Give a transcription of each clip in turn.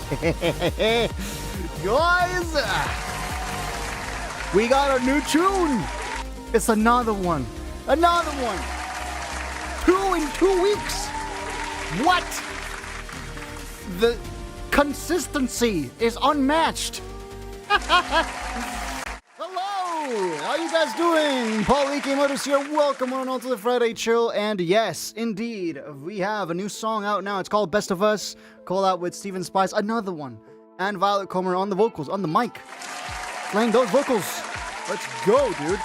Guys, we got a new tune. It's another one. Another one. 2 in 2 weeks. What? The consistency is unmatched. Hello! How you guys doing? Paul Leakey Modus here. Welcome on to the Friday Chill. And yes, indeed, we have a new song out now. It's called Best of Us. Call out with Steven Spice. Another one. And Violet Comer on the vocals, on the mic. Playing those vocals. Let's go, dude.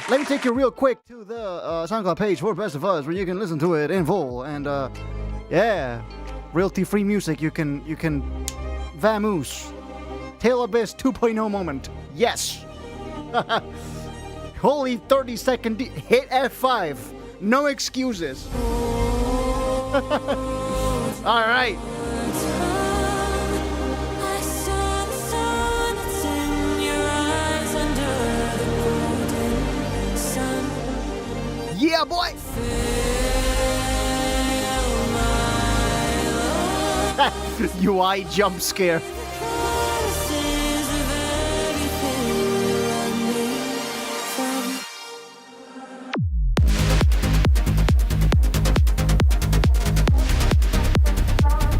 Let me take you real quick to the SoundCloud page for Best of Us, where you can listen to it in full. And, yeah. Royalty-free music. You can vamoose. Tail Abyss 2.0 moment. Yes. Holy 30-second hit F5. No excuses. All right. Yeah, boy. UI jump scare.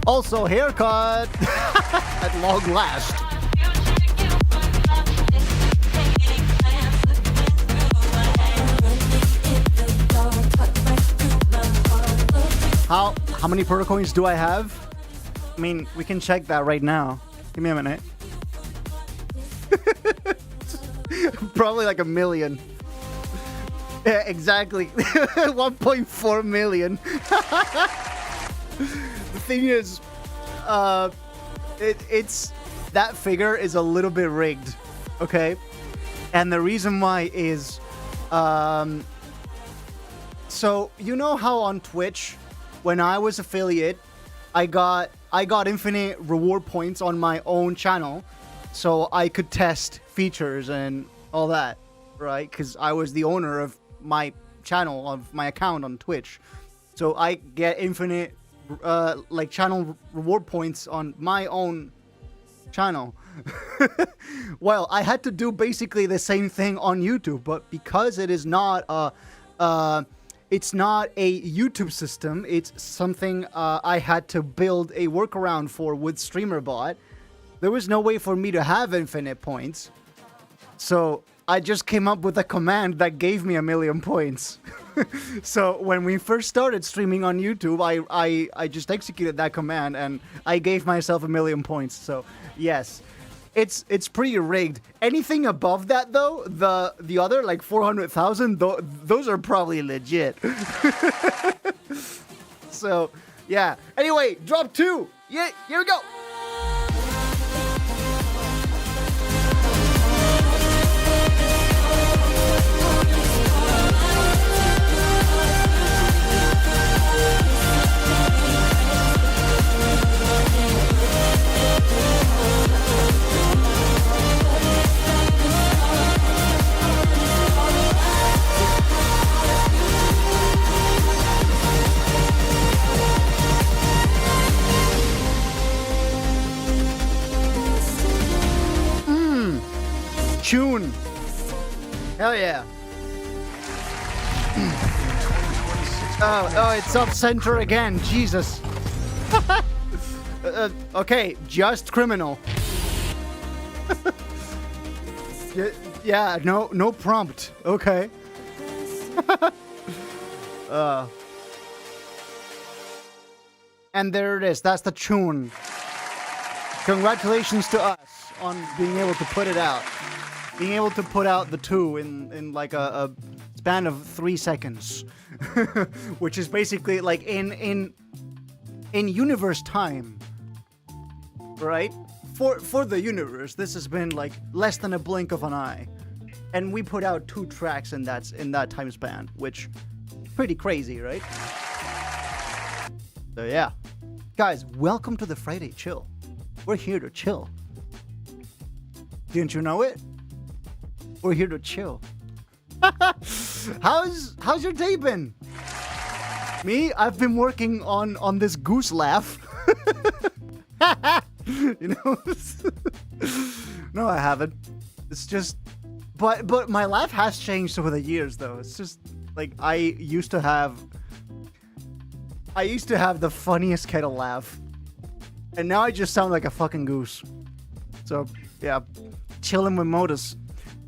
Also, haircut at long last. How many proto coins do I have? I mean, we can check that right now. Give me a minute. Probably like 1 million. Yeah, exactly. 1.4 million. The thing is, it's that figure is a little bit rigged, okay? And the reason why is, so you know how on Twitch, when I was affiliate, I got infinite reward points on my own channel, so I could test features and all that, right? Because I was the owner of my channel, of my account on Twitch, so I get infinite like channel reward points on my own channel. Well, I had to do basically the same thing on YouTube, but because it is not it's not a YouTube system, it's something I had to build a workaround for with StreamerBot. There was no way for me to have infinite points, so I just came up with a command that gave me 1 million points. So when we first started streaming on YouTube, I just executed that command and I gave myself 1 million points. So yes, it's pretty rigged. Anything above that though, the other like 400,000, those are probably legit. So yeah. Anyway, drop 2. Yeah, here we go. Tune. Hell yeah. Oh, it's up center again. Jesus. Okay, just criminal. Yeah, no prompt. Okay. And there it is. That's the tune. Congratulations to us on being able to put it out. Being able to put out the 2 in like a span of 3 seconds. Which is basically like in universe time. Right? For the universe, this has been like less than a blink of an eye. And we put out 2 tracks in that time span, which pretty crazy, right? So yeah. Guys, welcome to the Friday Chill. We're here to chill. Didn't you know it? We're here to chill. How's your day been? Me? I've been working on this goose laugh. You know? No, I haven't. It's just, but my laugh has changed over the years, though. It's just like I used to have the funniest kind of laugh, and now I just sound like a fucking goose. So yeah, chilling with Modus.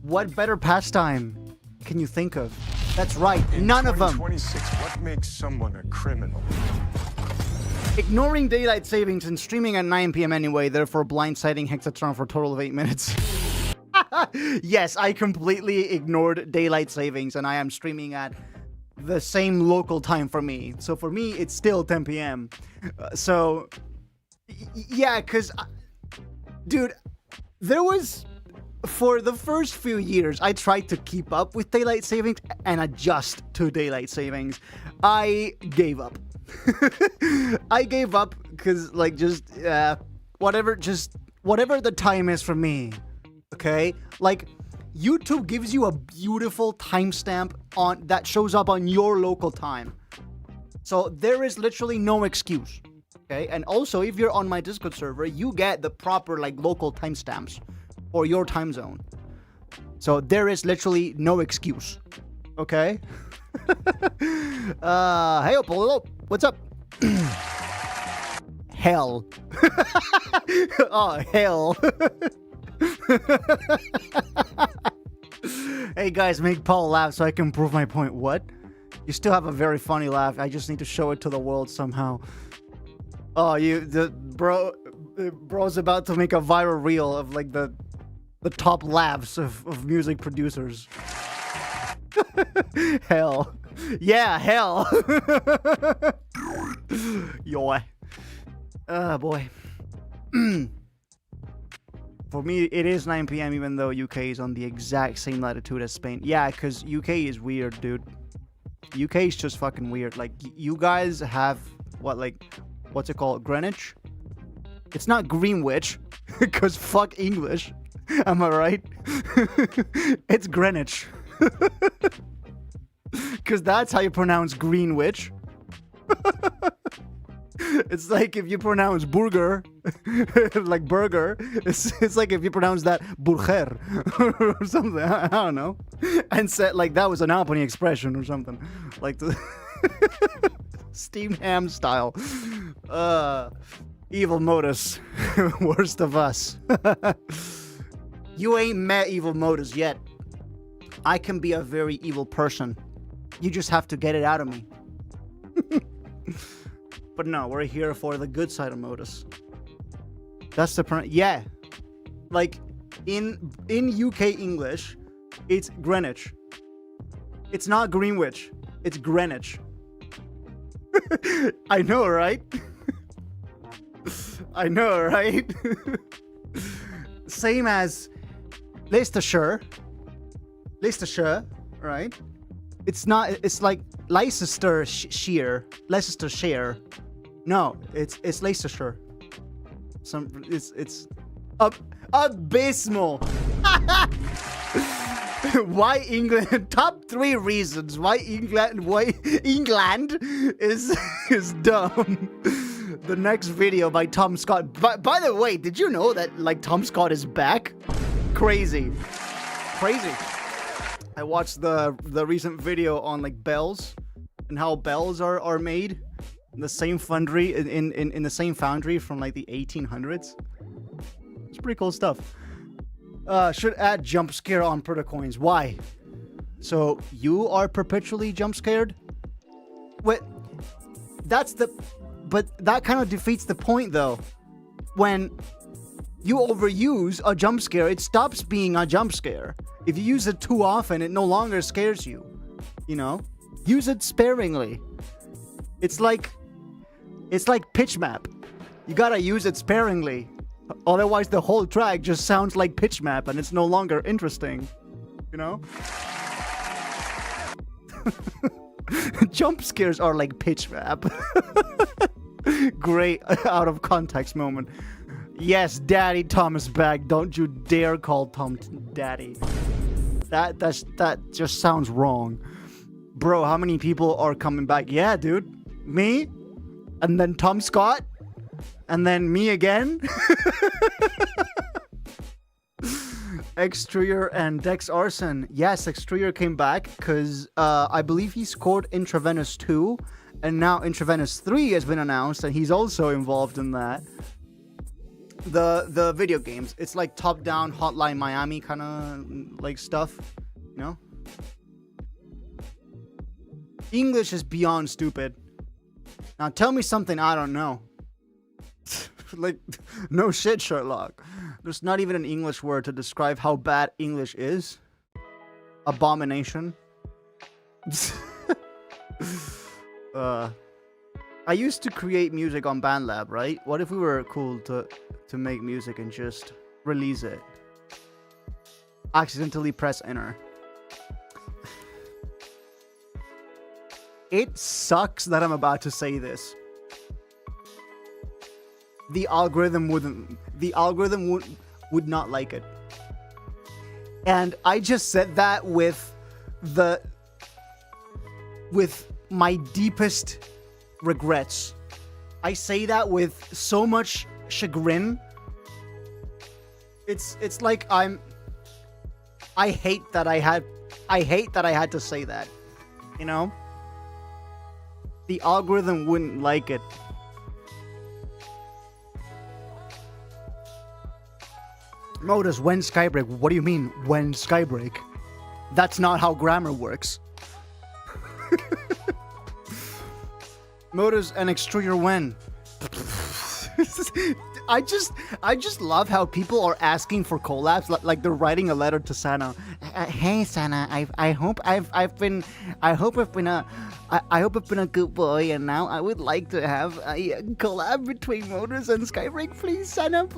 What better pastime can you think of? That's right, none of them. 2026, what makes someone a criminal? Ignoring daylight savings and streaming at 9 p.m. anyway, therefore blindsiding Hexatron for a total of 8 minutes. Yes, I completely ignored daylight savings and I am streaming at the same local time for me. So for me, it's still 10 p.m. Yeah, because, dude, there was, for the first few years, I tried to keep up with daylight savings and adjust to daylight savings. I gave up. I gave up because, like, just, whatever the time is for me. Okay, like YouTube gives you a beautiful timestamp on that shows up on your local time, so there is literally no excuse. Okay, and also if you're on my Discord server, you get the proper like local timestamps for your time zone, so there is literally no excuse. Okay. Hey Apollo, what's up? Hell. Oh hell. Hey guys, make Paul laugh so I can prove my point. What? You still have a very funny laugh. I just need to show it to the world somehow. Oh, bro's about to make a viral reel of like the top laughs of music producers. Hell. Yeah, hell. Yo. Boy. For me, it is 9 p.m. even though UK is on the exact same latitude as Spain. Yeah, because UK is weird, dude. UK is just fucking weird. Like, you guys have, what's it called? Greenwich? It's not Greenwich, because fuck English. Am I right? It's Greenwich. Because that's how you pronounce Greenwich. It's like if you pronounce burger, like burger, it's like if you pronounce that burger or something. I don't know. And said like that was an Albany expression or something. Like the steamed ham style. Evil Modus. Worst of us. You ain't met Evil Modus yet. I can be a very evil person. You just have to get it out of me. But no, we're here for the good side of Modus. That's the yeah. Like in UK English, it's Greenwich. It's not Greenwich. It's Greenwich. I know, right? I know, right? Same as Leicestershire, right? It's not. It's like Leicestershire. No, it's Leicestershire. It's abysmal. Why England? Top 3 reasons why England is dumb. The next video by Tom Scott. By the way, did you know that like Tom Scott is back? Crazy. I watched the recent video on like bells and how bells are made in the same foundry in the same foundry from like the 1800s. It's pretty cool stuff. Should add jump scare on Protocoins. Why? So you are perpetually jump scared? What? But that kind of defeats the point though. When you overuse a jump scare, it stops being a jump scare. If you use it too often, it no longer scares you. You know? Use it sparingly. It's like pitch map. You gotta use it sparingly. Otherwise the whole track just sounds like pitch map and it's no longer interesting. You know? Jump scares are like pitch map. Great out of context moment. Yes, Daddy Tom is back. Don't you dare call Tom Daddy. That just sounds wrong. Bro, how many people are coming back? Yeah, dude. Me? And then Tom Scott? And then me again. Exterior and Dex Arson. Yes, Exterior came back because I believe he scored Intravenous 2, and now Intravenous 3 has been announced, and he's also involved in that. The video games. It's like top-down Hotline Miami kind of like stuff, you know? English is beyond stupid. Now tell me something I don't know. Like, no shit, Sherlock. There's not even an English word to describe how bad English is. Abomination. I used to create music on BandLab, right? What if we were cool to make music and just release it? Accidentally press enter. It sucks that I'm about to say this. The algorithm would not like it. And I just said that with my deepest regrets. I say that with so much chagrin. It's like I hate that I had to say that. You know? The algorithm wouldn't like it. Modus, when Skybreak? What do you mean, when Skybreak? That's not how grammar works. Modus and Exterior when? I just love how people are asking for collabs, like they're writing a letter to Santa. Hey Santa, I hope I've been a good boy, and now I would like to have a collab between Modus and Skybreak. Please Santa,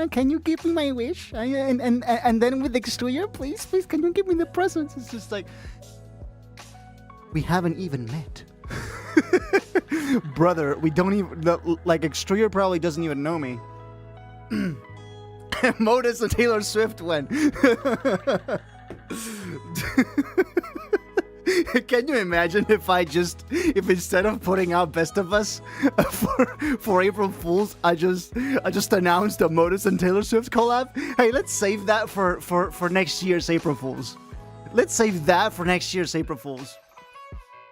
can you give me my wish? And then with Exterior, please, can you give me the presents? It's just like, we haven't even met. Brother, we don't even, like, Exterior probably doesn't even know me. Modus and Taylor Swift went. Can you imagine if instead of putting out Best of Us for April Fools, I just announced a Modus and Taylor Swift collab? Hey, let's save that for next year's April Fools. Let's save that for next year's April Fools.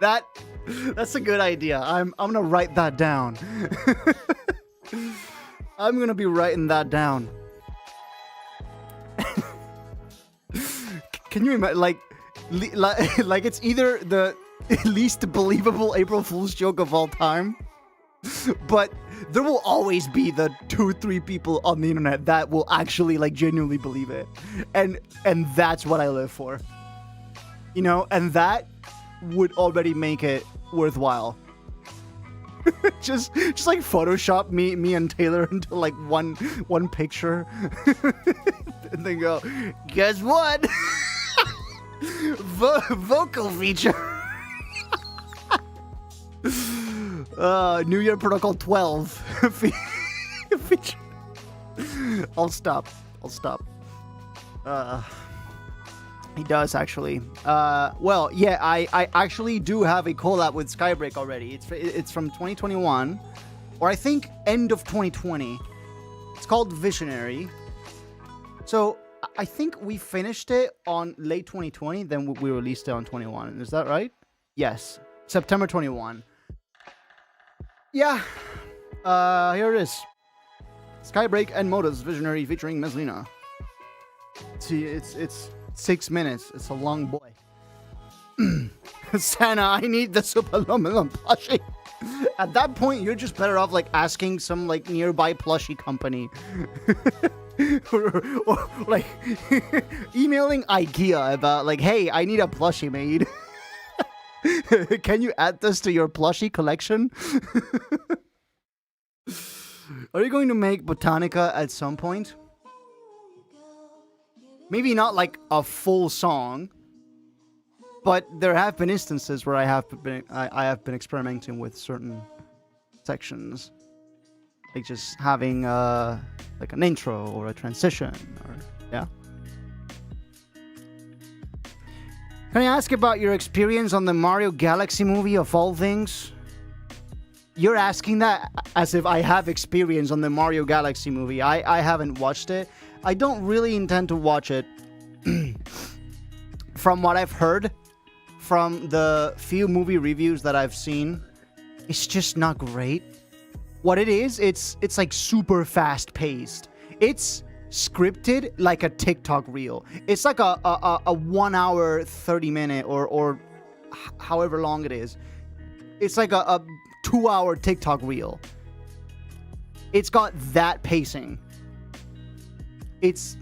That's a good idea. I'm gonna write that down. I'm gonna be writing that down. Can you imagine, like it's either the least believable April Fool's joke of all time, but there will always be the 2-3 people on the internet that will actually, like, genuinely believe it, and that's what I live for, you know, and that would already make it worthwhile. just like Photoshop me and Taylor into like one picture, and then go, guess what? Vocal feature. New Year Protocol 12 feature. I'll stop. He does, actually. Well, yeah, I actually do have a collab with Skybreak already. It's from 2021, or I think end of 2020. It's called Visionary. So I think we finished it on late 2020, then we released it on 21. Is that right? Yes, September 21. Yeah, here it is. Skybreak and Modus Visionary featuring Meslina. See, it's 6 minutes. It's a long boy. Santa, I need the Super Luminum plushie. At that point, you're just better off like asking some like nearby plushie company. or like emailing IKEA about like, hey, I need a plushie made. Can you add this to your plushie collection? Are you going to make Botanica at some point? Maybe not like a full song, but there have been instances where I have been experimenting with certain sections, like just having like an intro or a transition, or yeah. Can I ask about your experience on the Mario Galaxy movie, of all things? You're asking that as if I have experience on the Mario Galaxy movie. I haven't watched it. I don't really intend to watch it. From what I've heard, from the few movie reviews that I've seen, it's just not great. What it is, it's like super fast paced. It's scripted like a TikTok reel. It's like a 1 hour, 30 minute or however long it is. It's like a 2 hour TikTok reel. It's got that pacing. It's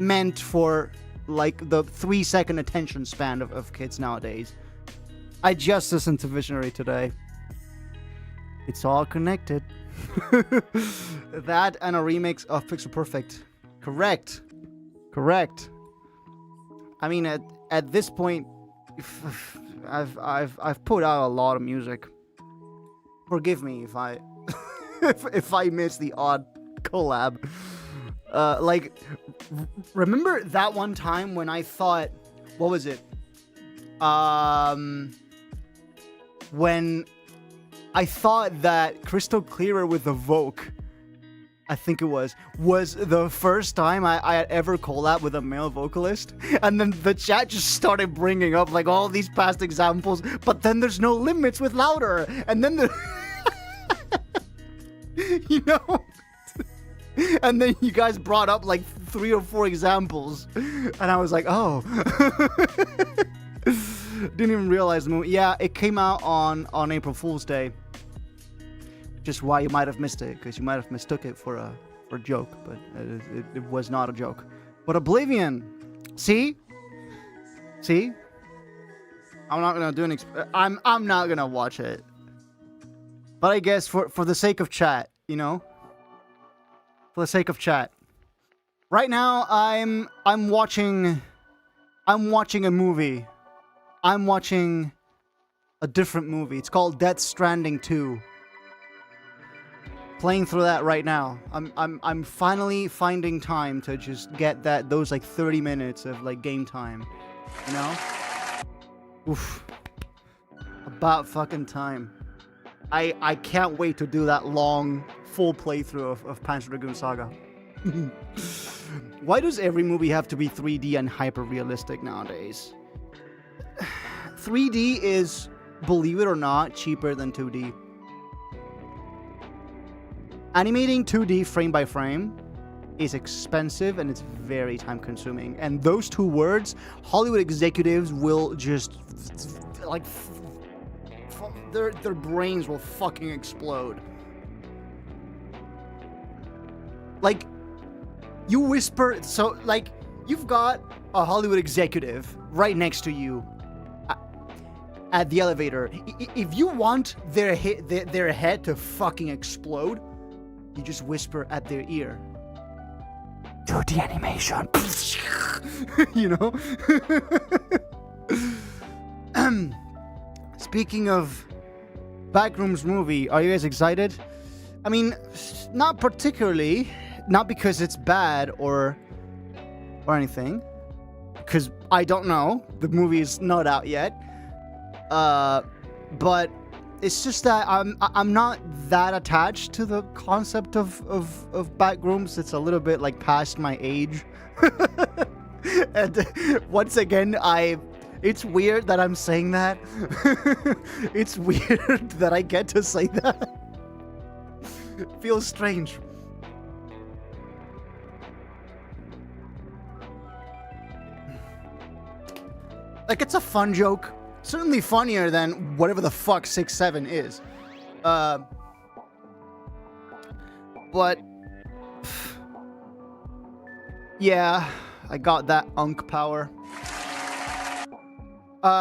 meant for like the 3-second attention span of kids nowadays. I just listened to Visionary today. It's all connected. That and a remix of Pixel Perfect. Correct. I mean, at this point, I've put out a lot of music. Forgive me if I if I miss the odd collab. Remember that one time when I thought, what was it? When I thought that Crystal Clearer with the Vogue, I think it was the first time I had ever collabed with a male vocalist. And then the chat just started bringing up like all these past examples, but then there's no limits with Louder. And then you know? And then you guys brought up like 3 or 4 examples. And I was like, oh. Didn't even realize the movie. Yeah, it came out on April Fool's Day. Just why you might have missed it, because you might have mistook it for a joke, but it was not a joke. But Oblivion, see, I'm not gonna do an. I'm not gonna watch it. But I guess for the sake of chat, you know, for the sake of chat. Right now, I'm watching a movie. I'm watching a different movie. It's called Death Stranding 2. Playing through that right now. I'm finally finding time to just get those like 30 minutes of like game time. You know? Oof. About fucking time. I can't wait to do that long full playthrough of Panzer Dragoon Saga. Why does every movie have to be 3D and hyper realistic nowadays? 3D is, believe it or not, cheaper than 2D. Animating 2D frame by frame is expensive and it's very time consuming. And those two words, Hollywood executives will just like their brains will fucking explode. Like you whisper, so like you've got a Hollywood executive right next to you at the elevator. If you want their head to fucking explode, you just whisper at their ear, 2D animation. You know? Speaking of Backrooms movie, are you guys excited? I mean, not particularly. Not because it's bad or anything. Because I don't know. The movie is not out yet. But it's just that I'm not that attached to the concept of Backrooms. It's a little bit like past my age. And once again, it's weird that I'm saying that. It's weird that I get to say that. It feels strange. Like, it's a fun joke. Certainly funnier than whatever the fuck 6'7" is. But yeah, I got that unk power.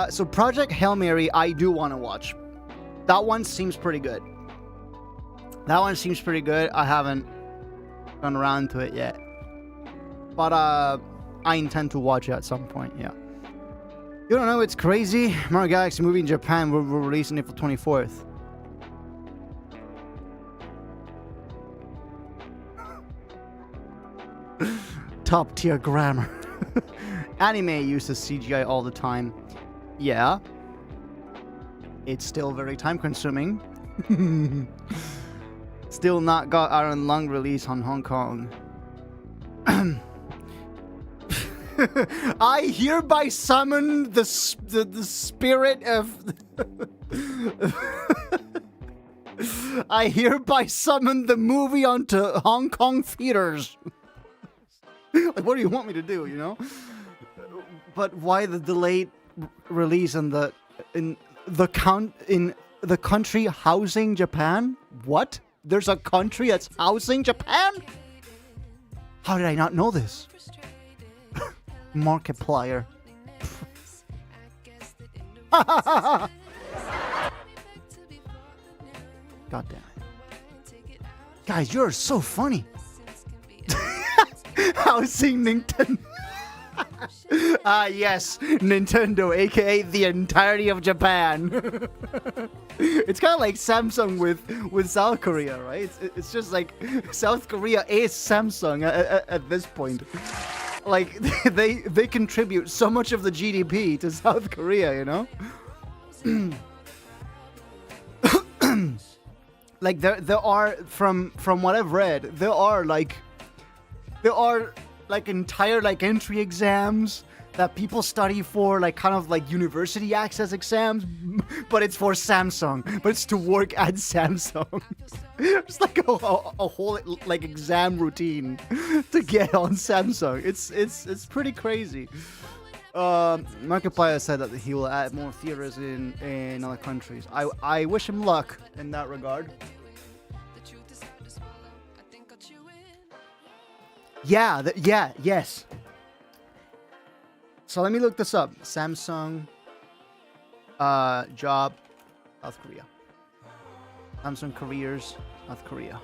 So Project Hail Mary, I do want to watch. That one seems pretty good. I haven't gone around to it yet. But I intend to watch it at some point, yeah. You don't know, it's crazy. Mario Galaxy movie in Japan will release on April 24th. Top tier grammar. Anime uses CGI all the time. Yeah. It's still very time consuming. Still not got Iron Lung release on Hong Kong. I hereby summon the spirit of... I hereby summon the movie onto Hong Kong theaters. Like, what do you want me to do, you know? But why the delayed release in the country housing Japan? What? There's a country that's housing Japan? How did I not know this? Markiplier. God damn it. Guys, you're so funny. Housing Nintendo. Yes, Nintendo, aka the entirety of Japan. It's kind of like Samsung with South Korea, right? It's just like South Korea is Samsung at this point. Like they contribute so much of the GDP to South Korea, you know? Like there are from what I've read, there are like entire like entry exams that people study for, like kind of like university access exams, but it's for Samsung, but it's to work at Samsung. It's like a whole like exam routine to get on Samsung. It's pretty crazy. Markiplier said that he will add more theaters in other countries. I wish him luck in that regard. Yeah, yes. So let me look this up. Samsung job, South Korea. Samsung careers, South Korea.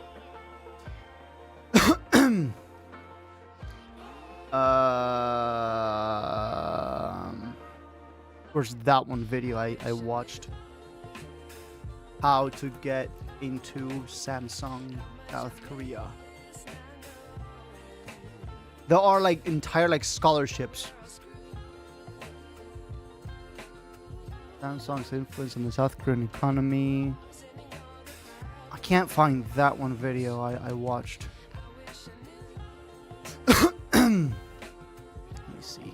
Where's that one video I watched? How to get into Samsung South Korea. There are like entire like scholarships. Samsung's influence on the South Korean economy. I can't find that one video I watched. Let me see.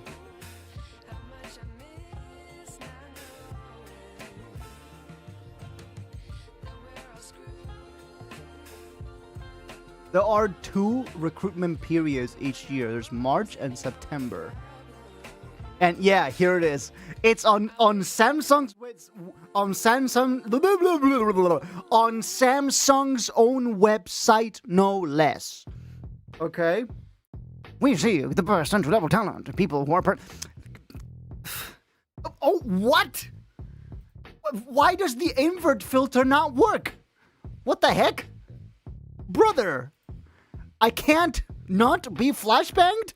There are 2 recruitment periods each year. There's March and September. And yeah, here it is. It's on Samsung's on Samsung's own website, no less. Okay. We see the best entry-level talent, people who are Oh, what? Why does the invert filter not work? What the heck? Brother, I can't not be flashbanged?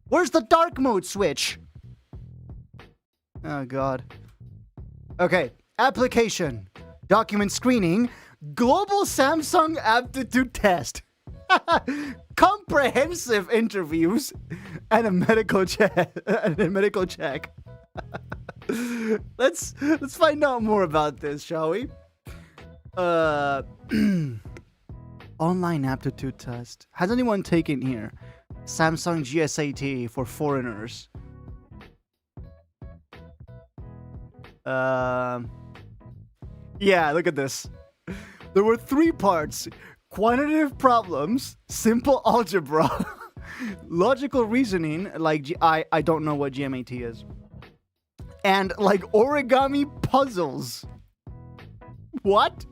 Where's the dark mode switch? Oh, God. Okay, application, document screening, global Samsung aptitude test, comprehensive interviews, and a medical check. Let's find out more about this, shall we? Online aptitude test. Has anyone taken here? Samsung GSAT for foreigners. Yeah, look at this. There were 3 parts: quantitative problems, simple algebra, logical reasoning, like I don't know what GMAT is, and like origami puzzles. What?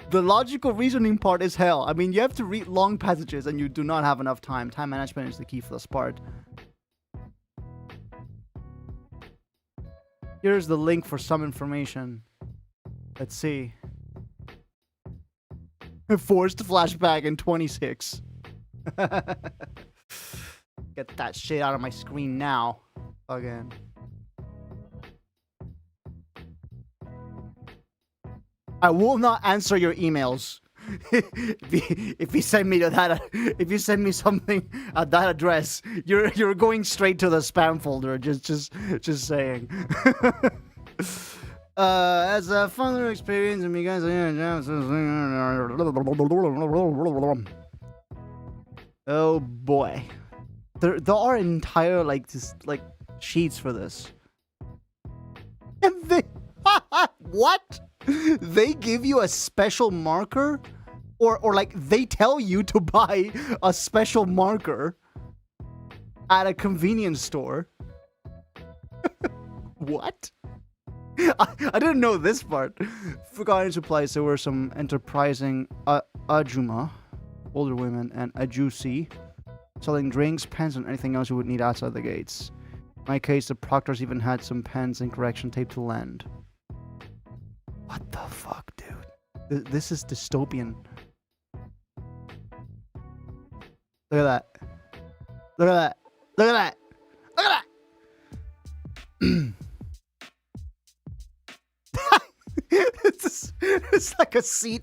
The logical reasoning part is hell. I mean, you have to read long passages and you do not have enough time. Time management is the key for this part. Here's the link for some information. Let's see. Forced flashback in 26. Get that shit out of my screen now. Again. I will not answer your emails. if you send me to that, if you send me something at that address, you're going straight to the spam folder. Just saying. As a fun experience, and you guys. Oh boy, there are entire like just like sheets for this. And they what? They give you a special marker, or like they tell you to buy a special marker at a convenience store. What? I didn't know this part. For garden supplies, there were some enterprising Ajuma, older women, and Ajusi, selling drinks, pens, and anything else you would need outside the gates. In my case, the proctors even had some pens and correction tape to lend. What the fuck, dude? This is dystopian. Look at that. Look at that. Look at that. Look at that. It's like a seat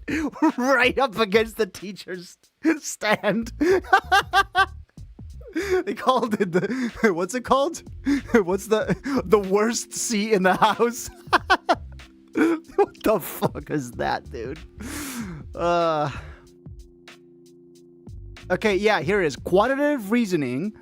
right up against the teacher's stand. They called it the... What's it called? What's the worst seat in the house? What the fuck is that, dude? Okay, yeah, here it is. Quantitative reasoning.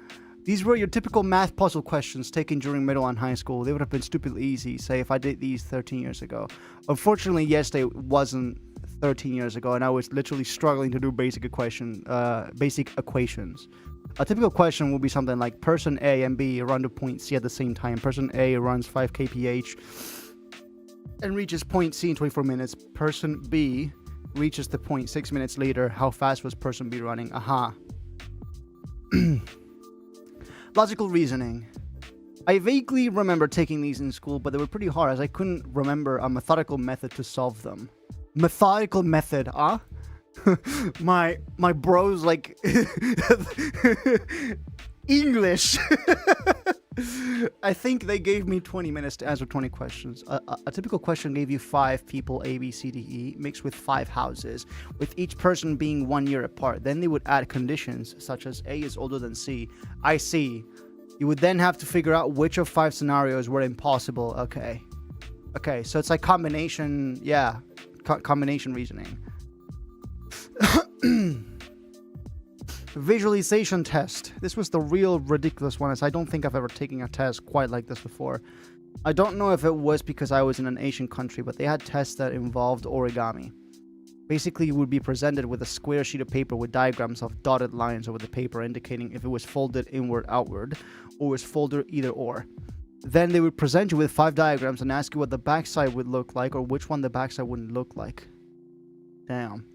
These were your typical math puzzle questions taken during middle and high school. They would have been stupidly easy, say, if I did these 13 years ago. Unfortunately, yesterday wasn't 13 years ago, and I was literally struggling to do basic equations. A typical question will be something like, person A and B run to point C at the same time. Person A runs 5 kph and reaches point C in 24 minutes. Person B reaches the point 6 minutes later. How fast was person B running? Aha. Logical reasoning. I vaguely remember taking these in school, but they were pretty hard as I couldn't remember a methodical method to solve them. Methodical method, huh? my bro's like English. I think they gave me 20 minutes to answer 20 questions. A typical question gave you 5 people, A, B, C, D, E, mixed with 5 houses, with each person being 1 year apart. Then they would add conditions, such as A is older than C. I see. You would then have to figure out which of 5 scenarios were impossible. Okay. Okay, so it's like combination, yeah, combination reasoning. Visualization test. This was the real ridiculous one, as I don't think I've ever taken a test quite like this before. I don't know if it was because I was in an Asian country, but they had tests that involved origami. Basically, you would be presented with a square sheet of paper with diagrams of dotted lines over the paper indicating if it was folded inward outward or was folded either or. Then they would present you with 5 diagrams and ask you what the backside would look like or which one the backside wouldn't look like. Damn.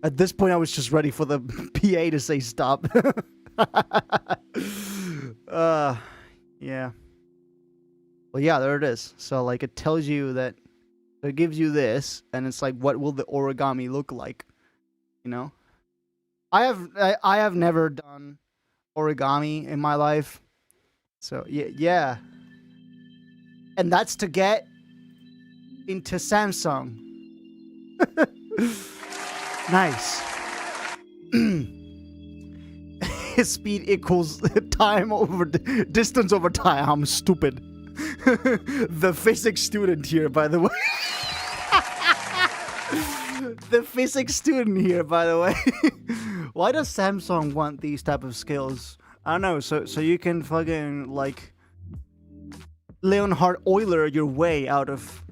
At this point, I was just ready for the PA to say stop. Yeah. Well, yeah, there it is. So, like, it tells you that it gives you this, and it's like, what will the origami look like? You know? I have never done origami in my life. So, yeah. And that's to get into Samsung. Nice. Speed equals time over distance over time. I'm stupid. The physics student here, by the way. The physics student here, by the way. Why does Samsung want these type of skills? I don't know. So you can fucking like Leonhard Euler your way out of.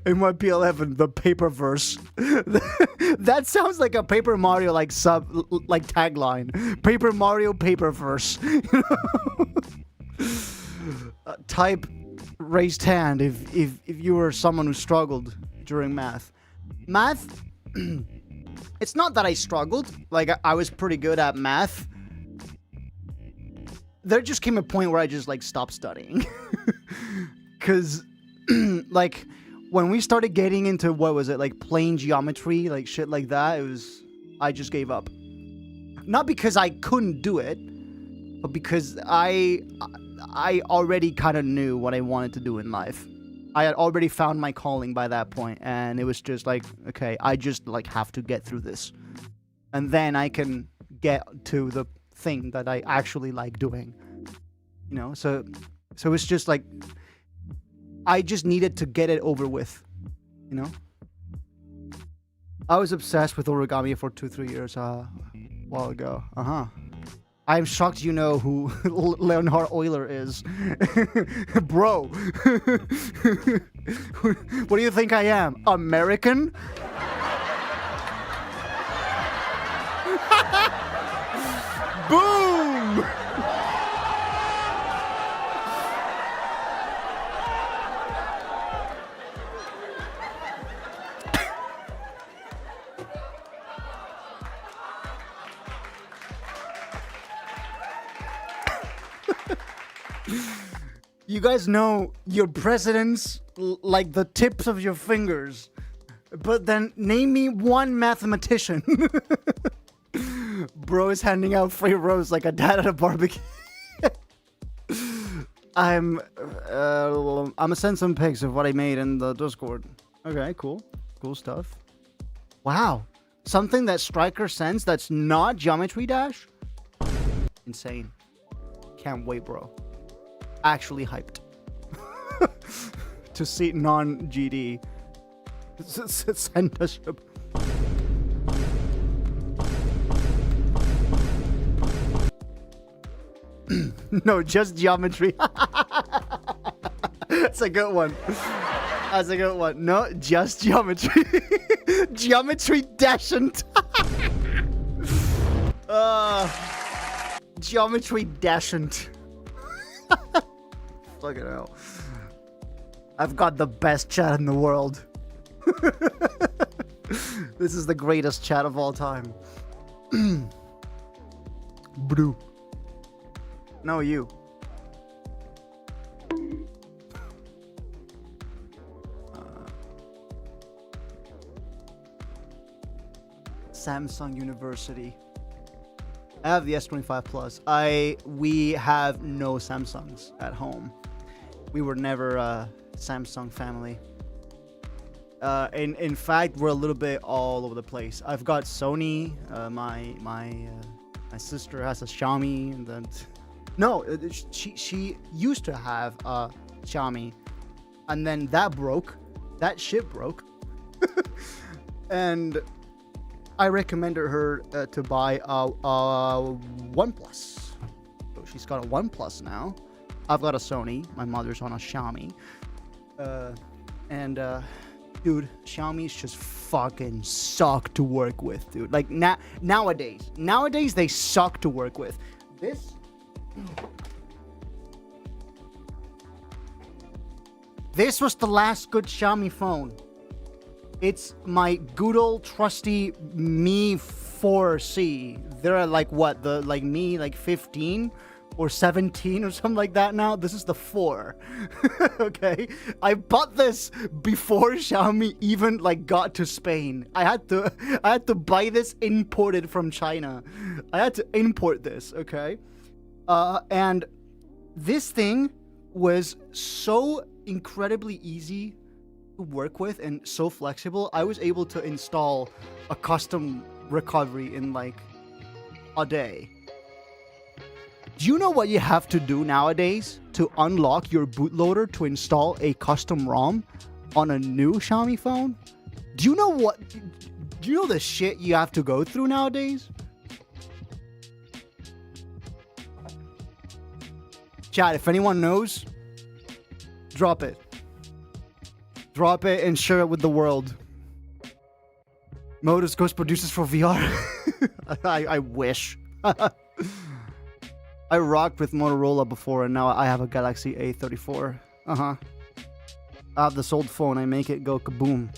In my P11, the Paperverse. That sounds like a Paper Mario like tagline. Paper Mario Paperverse. Type raised hand if you were someone who struggled during math. Math. It's not that I struggled. Like I was pretty good at math. There just came a point where I just like stopped studying. Cause like. When we started getting into, what was it, like plane geometry, like shit like that, I just gave up. Not because I couldn't do it, but because I already kind of knew what I wanted to do in life. I had already found my calling by that point, and it was just like, okay, I just like have to get through this. And then I can get to the thing that I actually like doing. You know, so it's just like, I just needed to get it over with, you know? I was obsessed with origami for 2-3 years a while ago. I'm shocked you know who Leonhard Euler is. Bro. What do you think I am? American? Boom! You guys know your presidents like the tips of your fingers, but then name me one mathematician. Bro is handing out free roast like a dad at a barbecue. I'm gonna send some pics of what I made in the Discord. Okay, cool stuff. Wow, something that Striker sends that's not Geometry Dash. Insane. Can't wait, bro. Actually hyped to see non-GD send us. No, just geometry. That's a good one. That's a good one. No, just geometry. Geometry dashant. Geometry dashant. Fucking hell. I've got the best chat in the world. This is the greatest chat of all time. Brew. No, you. Samsung University. I have the S25 Plus. We have no Samsungs at home. We were never a Samsung family. In fact, we're a little bit all over the place. I've got Sony. My sister has a Xiaomi, and then she used to have a Xiaomi, and then that broke. That shit broke, and I recommended her to buy a OnePlus. So she's got a OnePlus now. I've got a Sony. My mother's on a Xiaomi. Dude, Xiaomi's just fucking suck to work with, dude. Like, nowadays they suck to work with. This was the last good Xiaomi phone. It's my good old trusty Mi 4C. They're like what? Mi 15 or 17 or something like that now. This is the 4. Okay? I bought this before Xiaomi even got to Spain. I had to buy this imported from China. I had to import this, okay? And this thing was so incredibly easy to work with and so flexible. I was able to install a custom recovery in a day. Do you know what you have to do nowadays to unlock your bootloader to install a custom ROM on a new Xiaomi phone? Do you know the shit you have to go through nowadays? Chat, if anyone knows, drop it. Drop it and share it with the world. Modus Ghost produces for VR. I wish. I rocked with Motorola before, and now I have a Galaxy A34. I have this old phone. I make it go kaboom.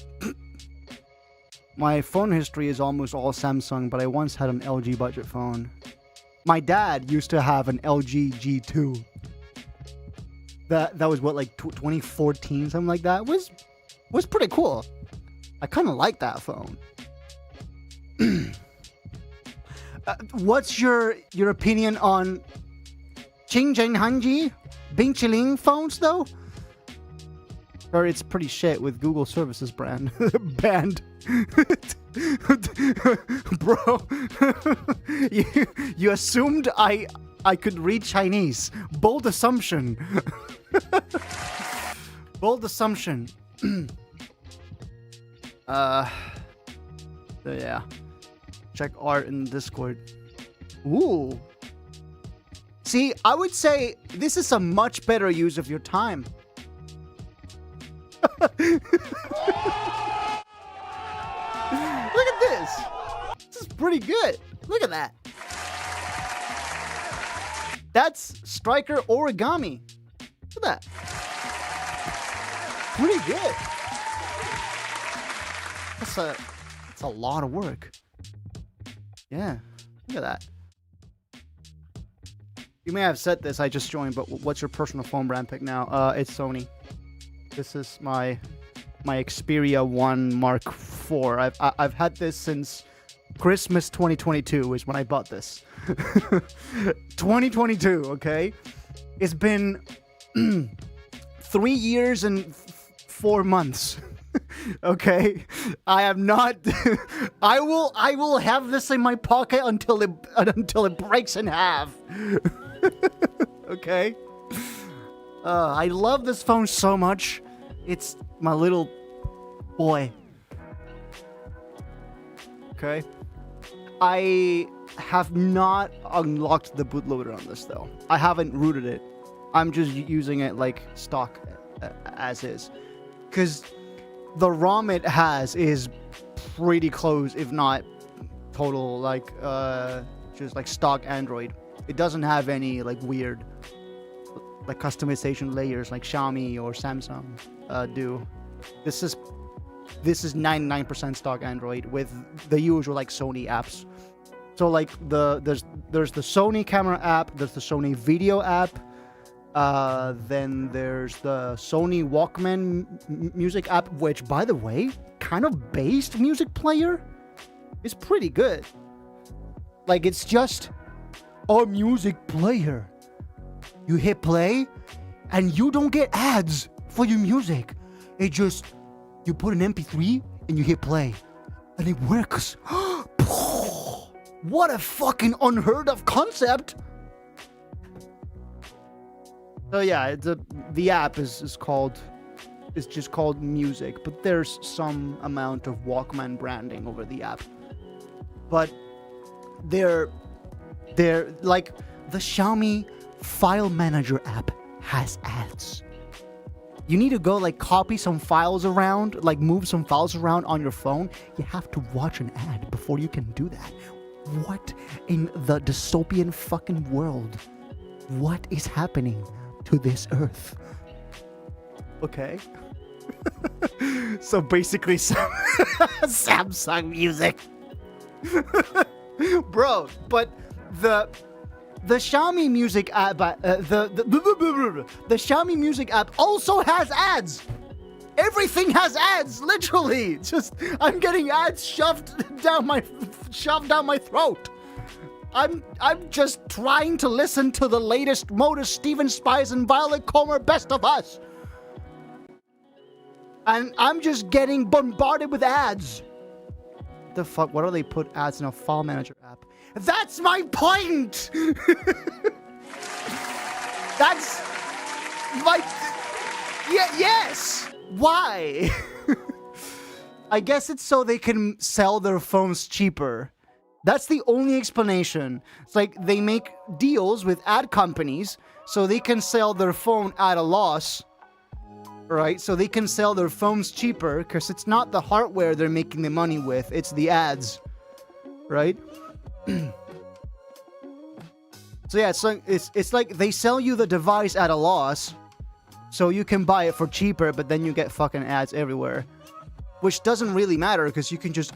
My phone history is almost all Samsung, but I once had an LG budget phone. My dad used to have an LG G2. That was what, 2014, something like that. Was pretty cool. I kind of like that phone. What's your opinion on Qingzhen Hanji Bingqiling phones though? Or it's pretty shit with Google Services brand banned. Bro, you assumed I could read Chinese. Bold assumption. Bold assumption. So yeah. Check art in Discord. Ooh. See, I would say this is a much better use of your time. Look at this. This is pretty good. Look at that. That's striker origami. Look at that. Pretty good. That's a lot of work. Yeah, look at that. You may have said this, I just joined, but what's your personal phone brand pick now? It's Sony. This is my Xperia 1 Mark IV. I've had this since Christmas 2022 is when I bought this. 2022, okay? It's been 3 years and 4 months. Okay, I am not. I will have this in my pocket until it breaks in half. Okay. I love this phone so much. It's my little boy. Okay. I have not unlocked the bootloader on this though. I haven't rooted it. I'm just using it like stock as is, because the ROM it has is pretty close, if not total, like just like stock Android. It doesn't have any like weird like customization layers like Xiaomi or Samsung do. This is 99% stock Android with the usual like Sony apps. So like there's the Sony camera app, there's the Sony video app. Then there's the Sony Walkman music app, which, by the way, kind of based music player is pretty good. Like, it's just a music player. You hit play, and you don't get ads for your music. It just, you put an MP3, and you hit play, and it works. What a fucking unheard of concept! So yeah, the app is just called music, but there's some amount of Walkman branding over the app. But they're like the Xiaomi File Manager app has ads. You need to go like copy some files around, like move some files around on your phone. You have to watch an ad before you can do that. What in the dystopian fucking world? What is happening to this earth? Okay. So basically Samsung music. Bro, but the Xiaomi music app the Xiaomi music app also has ads. Everything has ads, literally. Just I'm getting ads shoved down my throat. I'm just trying to listen to the latest Modus, Steven Spies, and Violet Comer Best of Us. And I'm just getting bombarded with ads. The fuck? Why do they put ads in a file manager app? That's my point! That's like... yes! Why? I guess it's so they can sell their phones cheaper. That's the only explanation. It's like they make deals with ad companies so they can sell their phone at a loss, right? So they can sell their phones cheaper because it's not the hardware they're making the money with, it's the ads, right? So yeah, it's like they sell you the device at a loss so you can buy it for cheaper, but then you get fucking ads everywhere. Which doesn't really matter because you can just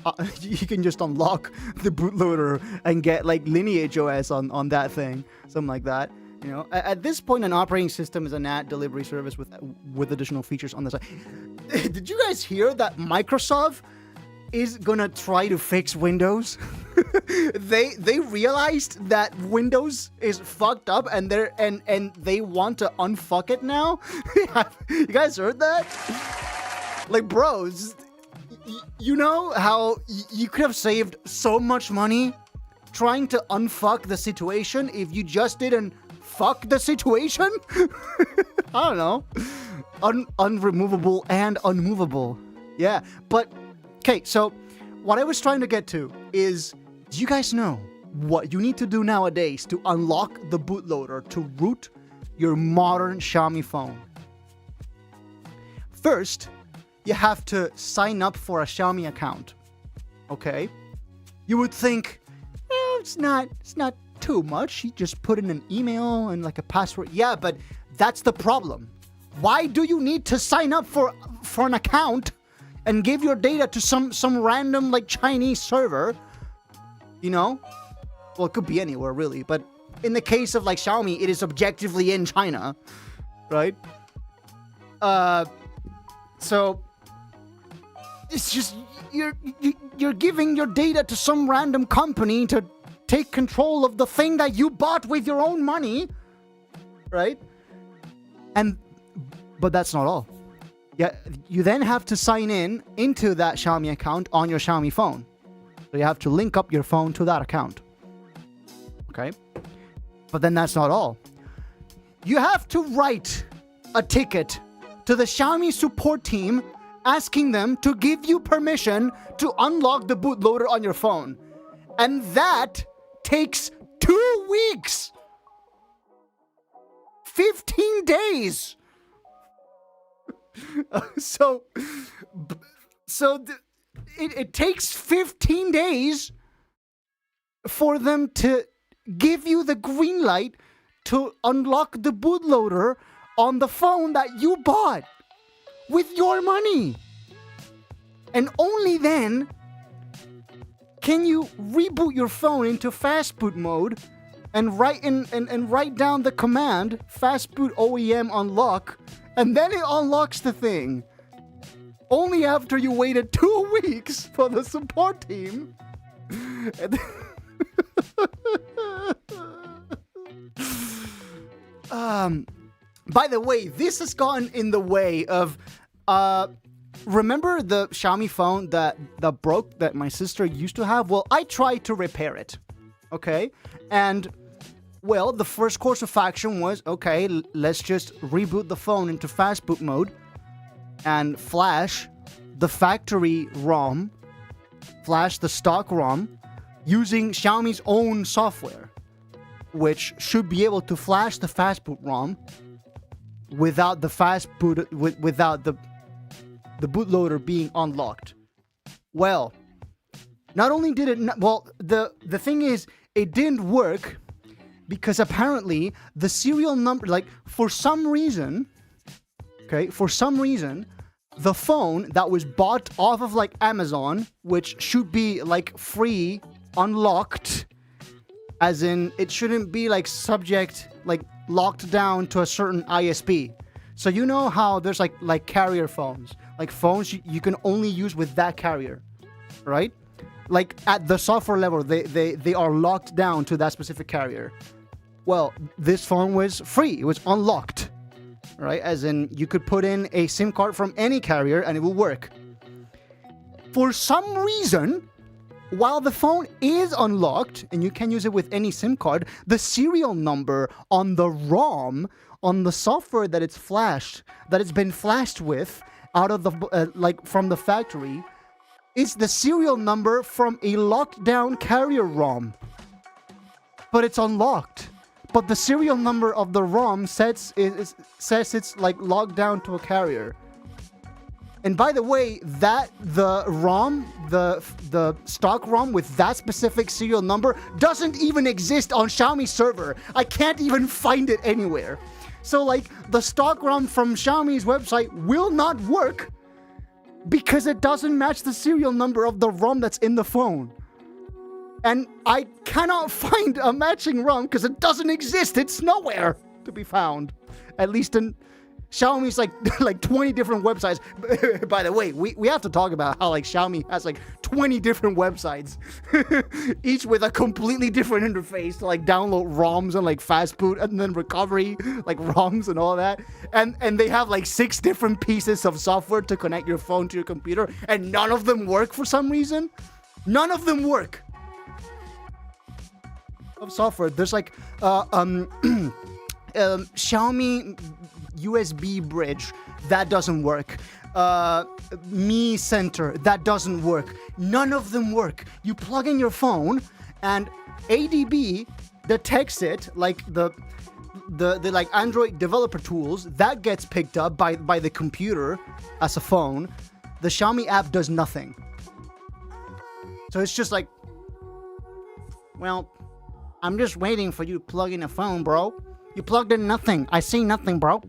unlock the bootloader and get like Lineage OS on that thing, something like that. You know, at this point, an operating system is an ad delivery service with additional features on the side. Did you guys hear that Microsoft is gonna try to fix Windows? They realized that Windows is fucked up and they want to unfuck it now. You guys heard that? Like, bro, you know how you could have saved so much money trying to unfuck the situation if you just didn't fuck the situation? I don't know. unremovable and unmovable. Yeah, but okay, so what I was trying to get to is, do you guys know what you need to do nowadays to unlock the bootloader to root your modern Xiaomi phone? First, you have to sign up for a Xiaomi account. Okay? You would think, it's not too much. You just put in an email and like a password. Yeah, but that's the problem. Why do you need to sign up for an account and give your data to some random like Chinese server? You know? Well, it could be anywhere really, but in the case of like Xiaomi, it is objectively in China, right? So it's just you're giving your data to some random company to take control of the thing that you bought with your own money, right? But that's not all. Yeah, you then have to sign into that Xiaomi account on your Xiaomi phone. So you have to link up your phone to that account. Okay? But then that's not all. You have to write a ticket to the Xiaomi support team asking them to give you permission to unlock the bootloader on your phone. And that takes 2 weeks. 15 days. It takes 15 days for them to give you the green light to unlock the bootloader on the phone that you bought with your money. And only then can you reboot your phone into fast boot mode and write down the command fast boot OEM unlock, and then it unlocks the thing. Only after you waited 2 weeks for the support team. By the way, this has gotten in the way of remember the Xiaomi phone that broke that my sister used to have? Well, I tried to repair it. Okay? And well, the first course of action was, okay, let's just reboot the phone into fast boot mode and flash the factory ROM, flash the stock ROM using Xiaomi's own software, which should be able to flash the fast boot ROM without the fast boot, without the bootloader being unlocked. Well, not only did it not, well, the thing is, it didn't work because apparently the serial number, like for some reason, the phone that was bought off of like Amazon, which should be like free, unlocked, as in it shouldn't be like subject, like locked down to a certain ISP. So you know how there's like carrier phones, like phones you can only use with that carrier, right? Like at the software level, they are locked down to that specific carrier. Well, this phone was free. It was unlocked, right? As in you could put in a SIM card from any carrier and it will work. For some reason, while the phone is unlocked and you can use it with any SIM card, the serial number on the ROM, on the software that it's been flashed with out of the like from the factory, is the serial number from a locked down carrier ROM. But it's unlocked. But the serial number of the ROM says it's like locked down to a carrier. And by the way, that the ROM, the stock ROM with that specific serial number doesn't even exist on Xiaomi's server. I can't even find it anywhere. So like the stock ROM from Xiaomi's website will not work because it doesn't match the serial number of the ROM that's in the phone. And I cannot find a matching ROM because it doesn't exist. It's nowhere to be found. At least in Xiaomi's like 20 different websites. By the way, we have to talk about how like Xiaomi has like 20 different websites, each with a completely different interface to like download ROMs and like fast boot and then recovery, like ROMs and all that. And they have like 6 different pieces of software to connect your phone to your computer, and none of them work for some reason. None of them work. Of software, there's like Xiaomi USB bridge, that doesn't work. Mi Center, that doesn't work. None of them work. You plug in your phone, and ADB detects it, like the like Android developer tools, that gets picked up by the computer as a phone. The Xiaomi app does nothing. So it's just like, well, I'm just waiting for you to plug in a phone, bro. You plugged in nothing. I see nothing, bro.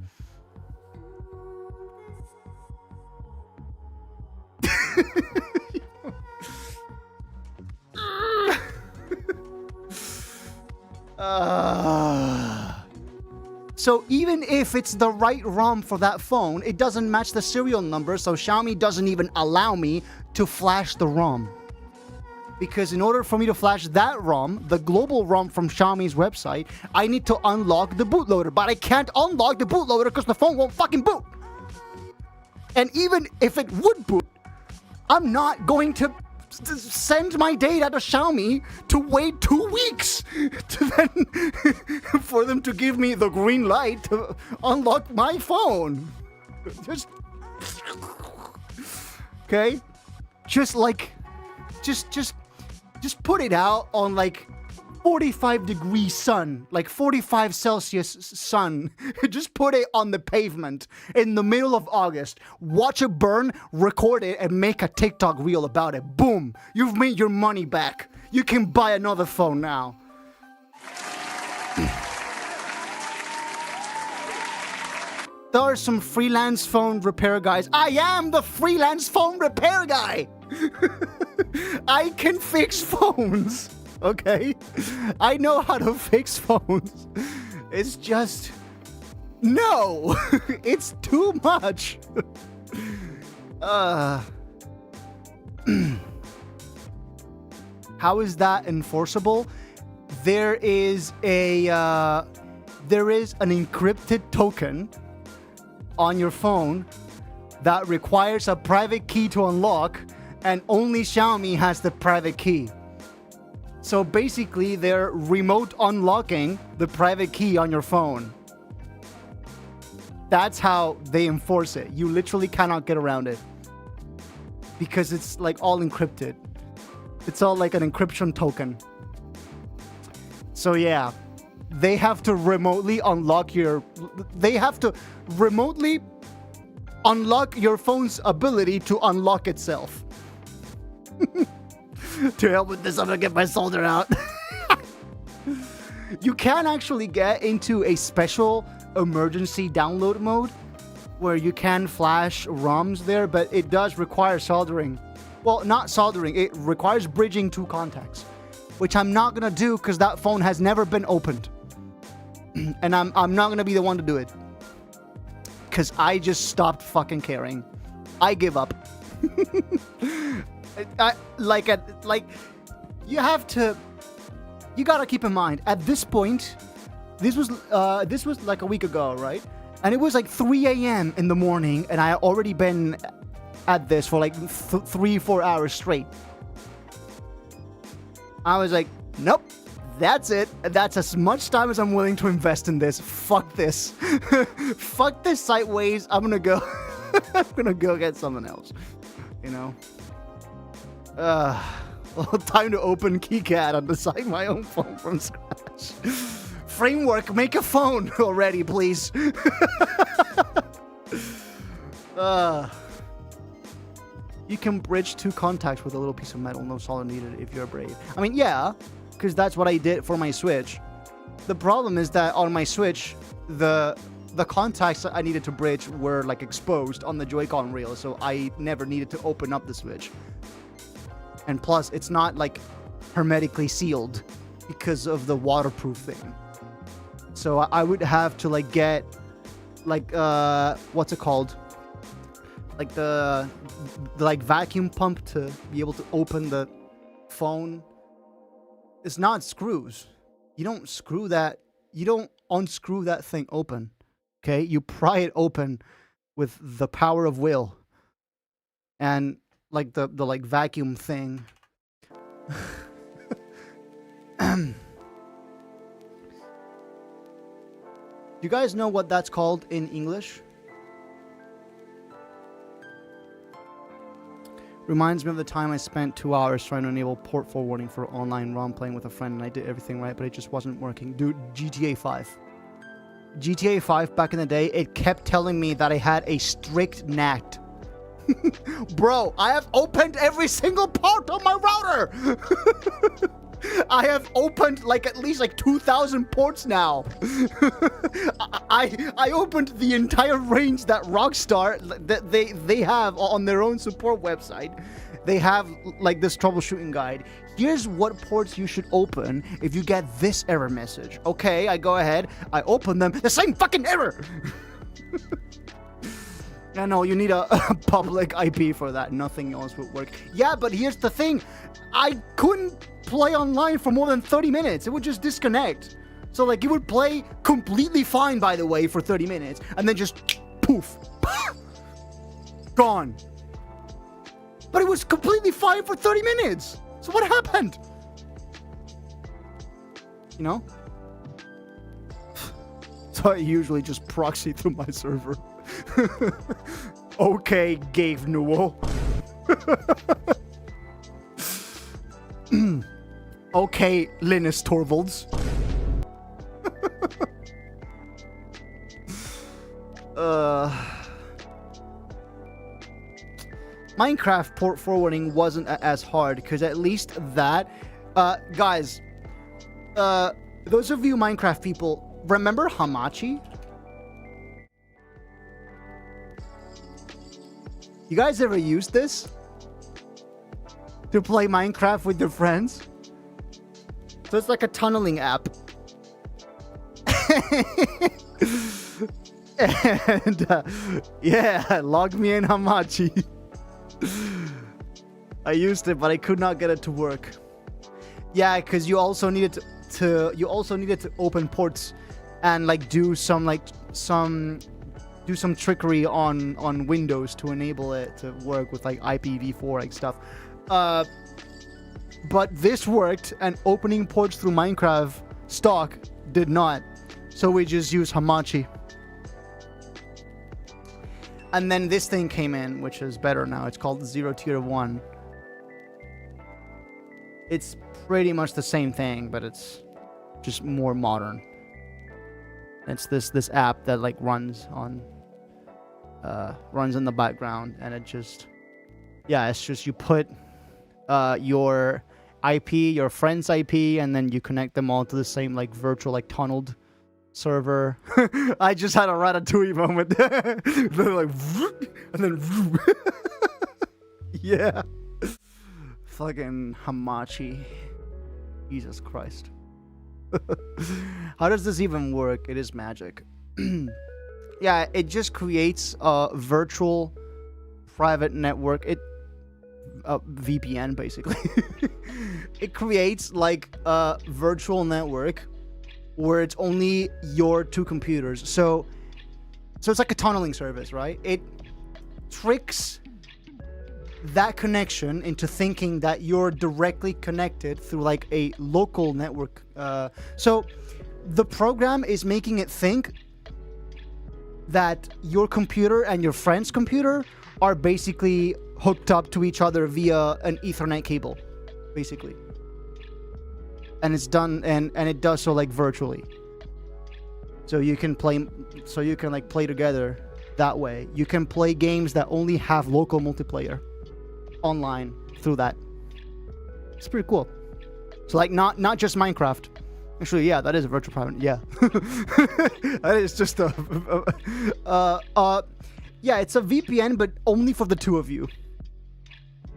So even if it's the right ROM for that phone, it doesn't match the serial number, so Xiaomi doesn't even allow me to flash the ROM. Because in order for me to flash that ROM, the global ROM from Xiaomi's website, I need to unlock the bootloader. But I can't unlock the bootloader because the phone won't fucking boot. And even if it would boot, I'm not going to send my data to Xiaomi to wait 2 weeks to then for them to give me the green light to unlock my phone. Just okay, just put it out on like 45 degrees sun, like 45 Celsius sun. Just put it on the pavement in the middle of August. Watch it burn, record it, and make a TikTok reel about it. Boom! You've made your money back. You can buy another phone now. There are some freelance phone repair guys. I am the freelance phone repair guy! I can fix phones, okay? I know how to fix phones. It's just... no! It's too much! How is that enforceable? There is an encrypted token on your phone that requires a private key to unlock, and only Xiaomi has the private key. So basically, they're remote unlocking the private key on your phone. That's how they enforce it. You literally cannot get around it. Because it's like all encrypted. It's all like an encryption token. So yeah, they have to remotely unlock your... They have to remotely unlock your phone's ability to unlock itself. To help with this, I'm gonna get my solder out. You can actually get into a special emergency download mode where you can flash ROMs there, but it does require soldering. Well, not soldering, it requires bridging two contacts, which I'm not gonna do because that phone has never been opened. And I'm not gonna be the one to do it. Because I just stopped fucking caring. I give up. You gotta keep in mind, at this point, this was like a week ago, right? And it was like 3 a.m. in the morning, and I had already been at this for like 3-4 hours straight. I was like, nope, that's it. That's as much time as I'm willing to invest in this. Fuck this. Fuck this sideways. I'm gonna go get something else. You know? Time to open KiCad and design my own phone from scratch. Framework, make a phone already, please. You can bridge two contacts with a little piece of metal, no solder needed if you're brave. I mean, yeah, because that's what I did for my Switch. The problem is that on my Switch, the contacts I needed to bridge were like exposed on the Joy-Con reel, so I never needed to open up the Switch. And plus, it's not like hermetically sealed because of the waterproof thing. So I would have to like get like what's it called? Like the like vacuum pump to be able to open the phone. It's not screws. You don't screw that. You don't unscrew that thing open. Okay? You pry it open with the power of will. And like the like vacuum thing. You guys know what that's called in English? Reminds me of the time I spent 2 hours trying to enable port forwarding for online ROM playing with a friend, and I did everything right, but it just wasn't working. Dude, GTA 5. GTA 5 back in the day, it kept telling me that I had a strict NAT. Bro, I have opened every single port on my router! I have opened like at least like 2,000 ports now. I opened the entire range that Rockstar that they have on their own support website. They have like this troubleshooting guide. Here's what ports you should open if you get this error message. Okay, I go ahead, I open them, the same fucking error. I know you need a public IP for that. Nothing else would work. Yeah, but here's the thing. I couldn't play online for more than 30 minutes. It would just disconnect. So like it would play completely fine, by the way, for 30 minutes. And then just poof. Gone. But it was completely fine for 30 minutes. So what happened? You know? So I usually just proxy through my server. Okay, Gabe Newell. Okay, Linus Torvalds. Minecraft port forwarding wasn't as hard because at least that, guys, those of you Minecraft people, remember Hamachi? You guys ever used this to play Minecraft with your friends? So it's like a tunneling app. And yeah, log me in Hamachi. I used it, but I could not get it to work. Yeah, because you also needed to open ports and like do some trickery on Windows to enable it to work with like IPv4 like stuff. But this worked, and opening ports through Minecraft stock did not. So we just use Hamachi. And then this thing came in, which is better now. It's called Zero Tier 1. It's pretty much the same thing, but it's just more modern. It's this app that like runs in the background, and it just, yeah, it's just you put your IP, your friend's IP, and then you connect them all to the same like virtual like tunneled server. I just had a Ratatouille moment. They're like, and then yeah, fucking Hamachi. Jesus Christ. How does this even work? It is magic. Yeah, it just creates a virtual private network. VPN basically. It creates like a virtual network where it's only your two computers. So it's like a tunneling service, right? It tricks that connection into thinking that you're directly connected through like a local network. So the program is making it think that your computer and your friend's computer are basically hooked up to each other via an Ethernet cable, basically. And it's done, and it does so like virtually. So you can like play together that way. You can play games that only have local multiplayer online through that. It's pretty cool. So like not just Minecraft. Actually, yeah, that is a virtual private. Yeah, that is just yeah, it's a VPN, but only for the two of you.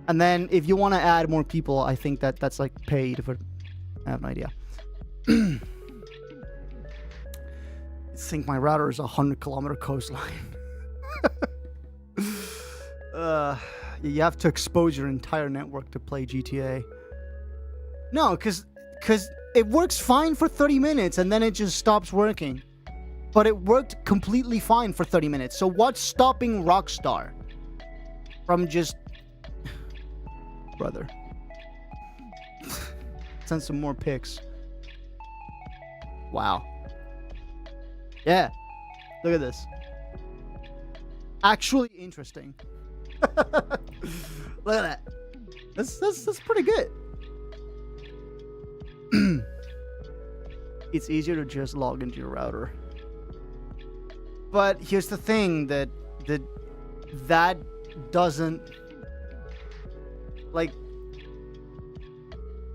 And then if you want to add more people, I think that's like paid for. I have no idea. I think my router is 100-kilometer coastline. You have to expose your entire network to play GTA. No, because it works fine for 30 minutes and then it just stops working. But it worked completely fine for 30 minutes. So what's stopping Rockstar from just... Brother. Send some more pics. Wow. Yeah. Look at this. Actually interesting. Look at that. That's pretty good. It's easier to just log into your router. But here's the thing that doesn't, like,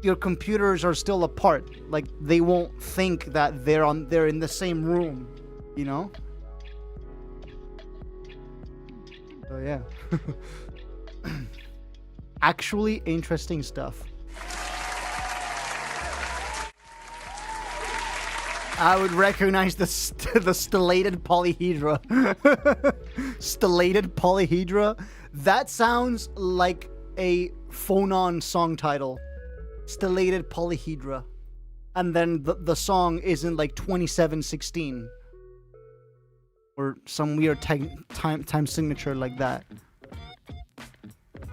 your computers are still apart. Like, they won't think that they're in the same room, you know? So yeah. Actually interesting stuff. I would recognize the stellated polyhedra. Stellated polyhedra. That sounds like a Phonon song title. Stellated polyhedra. And then the song isn't like 2716. Or some weird time signature like that.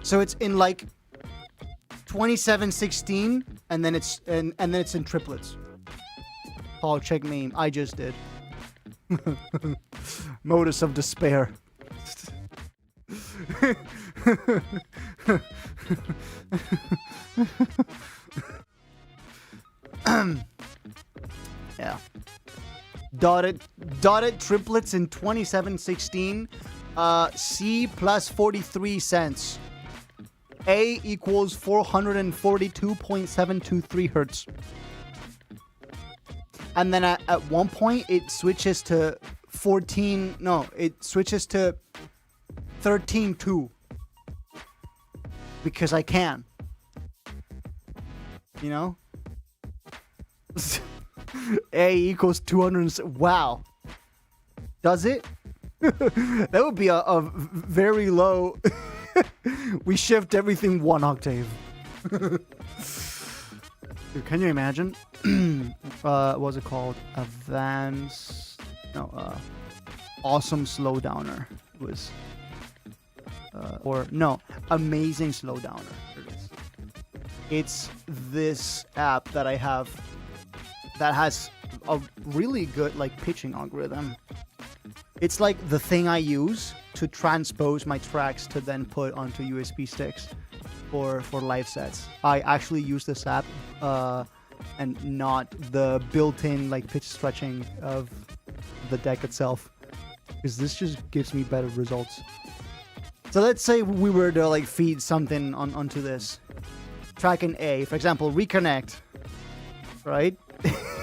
So it's in like 2716, and then it's in triplets. Oh, check meme. I just did. Modus of despair. Yeah. Dotted triplets in 2716. C plus 43 cents. A equals 442.723 hertz. And then at one point it switches to 13.2. Because I can. You know? A equals 200. Wow. Does it? That would be a very low. We shift everything one octave. Dude, can you imagine? What's it called? Awesome slowdowner was, amazing slowdowner. There it is. It's this app that I have that has a really good like pitching algorithm. It's like the thing I use to transpose my tracks to then put onto USB sticks for live sets. I actually use this app and not the built-in like pitch stretching of the deck itself, because this just gives me better results. So let's say we were to like feed something onto this track in A, for example, reconnect, right?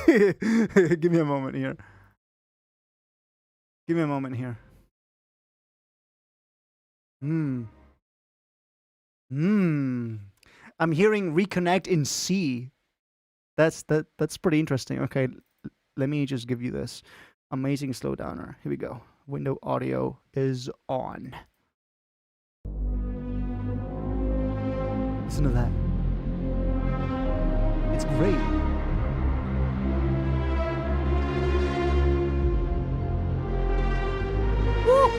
Give me a moment here. I'm hearing reconnect in C. That's pretty interesting. Okay, let me just give you this amazing slowdowner. Here we go. Window audio is on. Listen to that. It's great. Woo!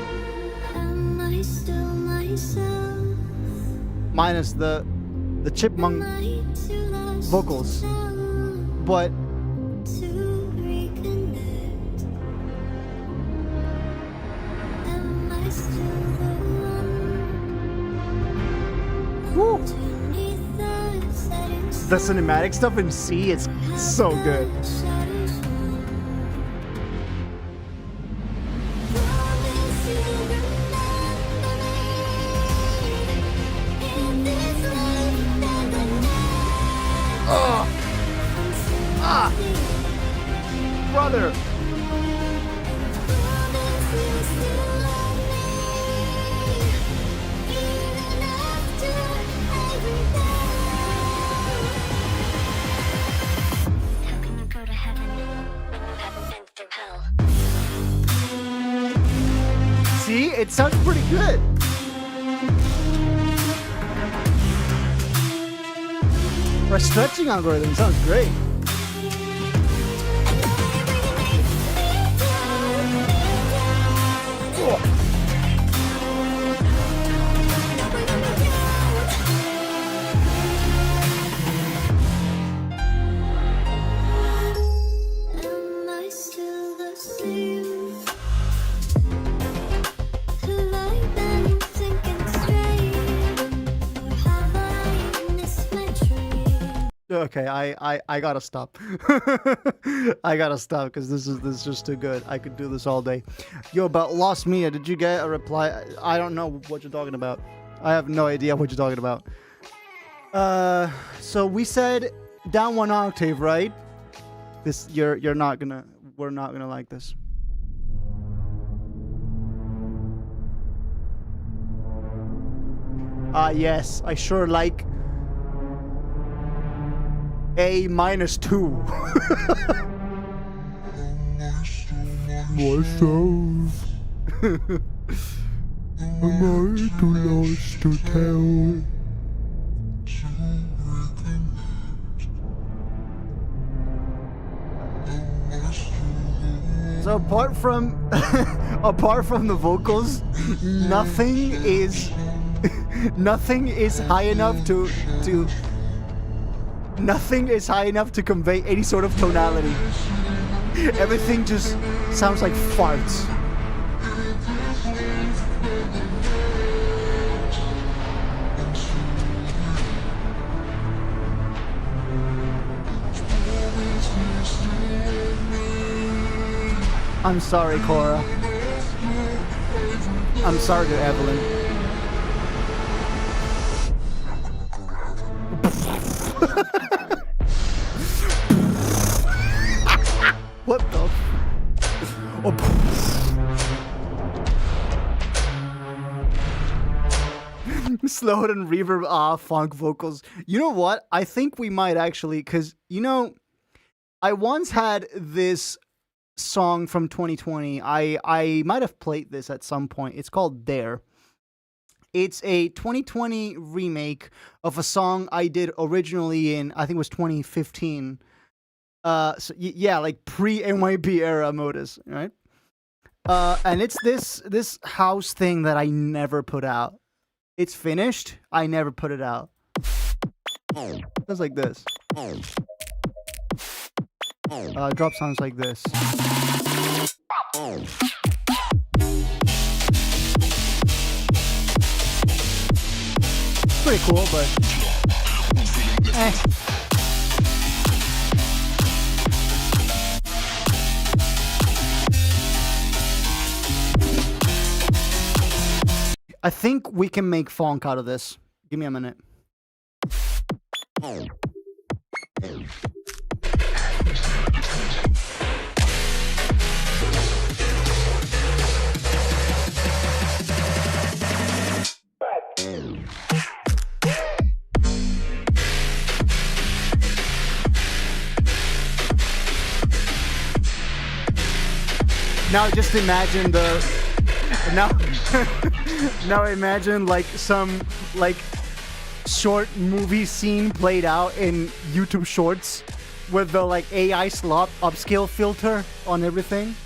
Minus the chipmunk vocals, but woo! The cinematic stuff in C, it's so good. Brother. How can you go to heaven? Haven't been through hell. See, it sounds pretty good. For a stretching algorithm, sounds great. Am I still the same? Okay, I gotta stop. I gotta stop because this is just too good. I could do this all day. Yo, about Lost Mia, did you get a reply? I don't know what you're talking about. I have no idea what you're talking about. So we said down 1 octave, right? This we're not gonna like this. Yes, I sure like A minus 2. Myself. Am I too lost to tell? So apart from the vocals, nothing is high enough to convey any sort of tonality. Everything just sounds like farts. I'm sorry, Cora. I'm sorry to Evelyn. What the? Slowed and reverb, funk vocals. You know what? I think we might actually, because, you know, I once had this song from 2020. I might have played this at some point. It's called Dare. It's a 2020 remake of a song I did originally in, I think it was 2015. So yeah, like pre-NYP era Modus, right? And it's this house thing that I never put out. It's finished. I never put it out. Sounds like this. Drop sounds like this. Pretty cool, but I think we can make funk out of this. Give me a minute. Now just imagine now imagine like some like short movie scene played out in YouTube Shorts with the like AI slop upscale filter on everything.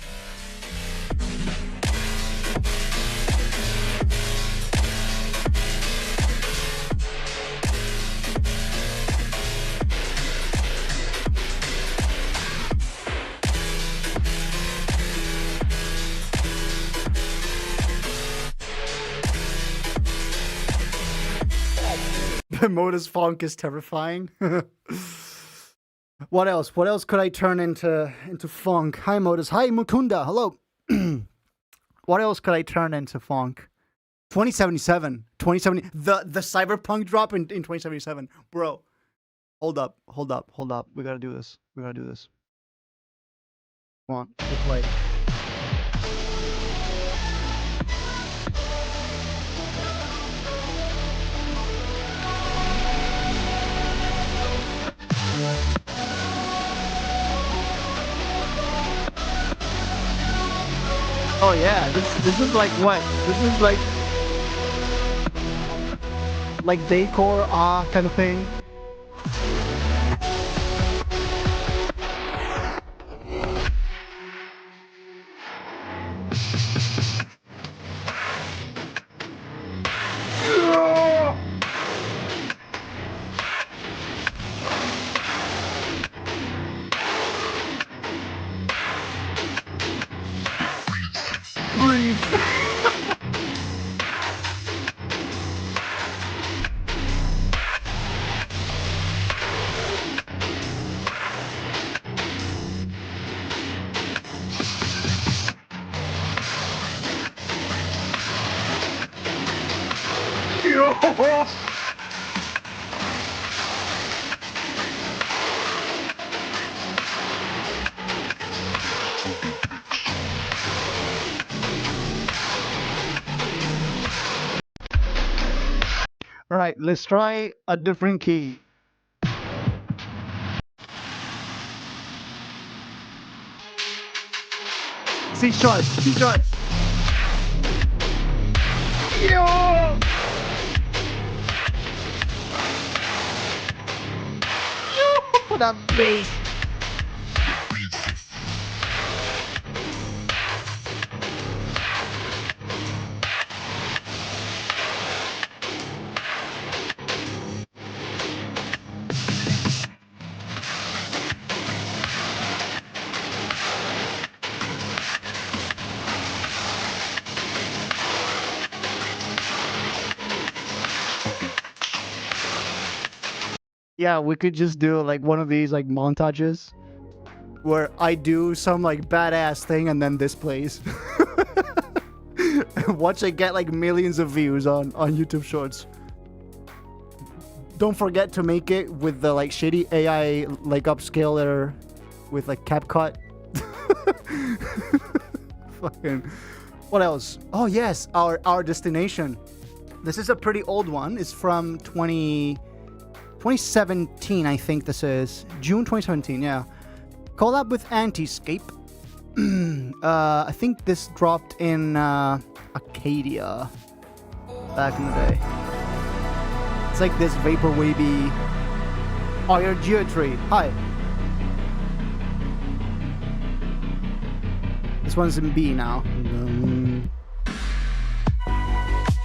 Modus funk is terrifying. What else? What else could I turn into funk? Hi Modus. Hi Mukunda. Hello. What else could I turn into funk? 2077. 2070. The cyberpunk drop in 2077. Bro. Hold up. We gotta do this. Come on. Let's play. Oh yeah, this is like what? This is like decor kind of thing. Right, let's try a different key. C sharp, C sharp. Yo! Yo! That bass. Yeah, we could just do like one of these like montages where I do some like badass thing and then this plays. Watch it get like millions of views on YouTube Shorts. Don't forget to make it with the like shitty AI like upscaler with like CapCut. Fucking. What else? Oh yes, our destination. This is a pretty old one. It's from 2017, I think this is. June 2017, yeah. Collab with Antiscape. I think this dropped in Acadia back in the day. It's like this vaporwavy. Oh, you're Geotree. Hi. This one's in B now.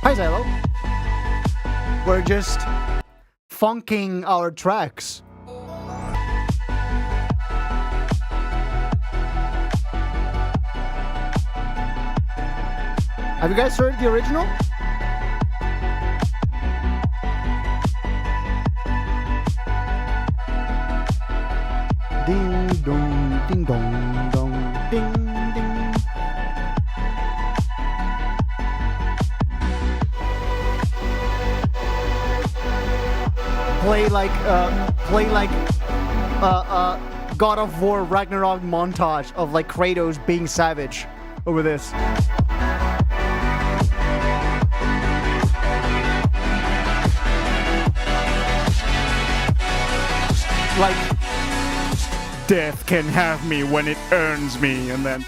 Hi, Zylo. We're just funking our tracks. Have you guys heard the original? Ding dong, ding dong, dong, ding ding. Play like God of War Ragnarok montage of like Kratos being savage over this. Like, death can have me when it earns me, and then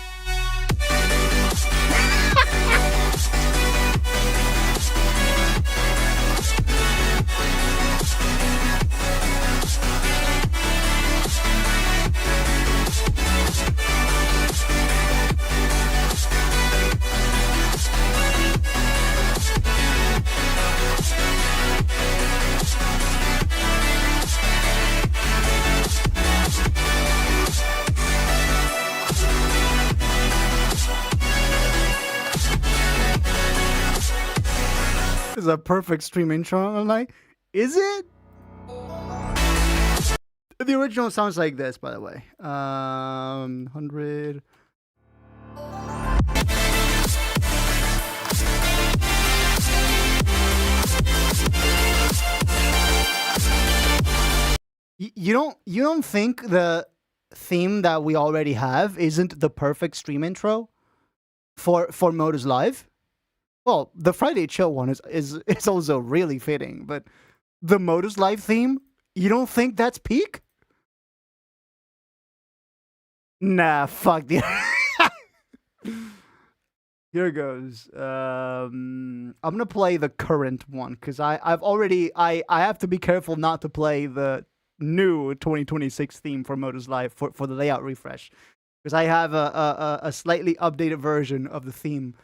is a perfect stream intro. I'm like, is it? The original sounds like this, by the way. 100. You don't think the theme that we already have isn't the perfect stream intro for Modus Live? Well, the Friday Chill one is also really fitting, but the Modus Live theme, you don't think that's peak? Nah, fuck the. Here goes. I'm gonna play the current one because I have to be careful not to play the new 2026 theme for Modus Live for the layout refresh because I have a slightly updated version of the theme.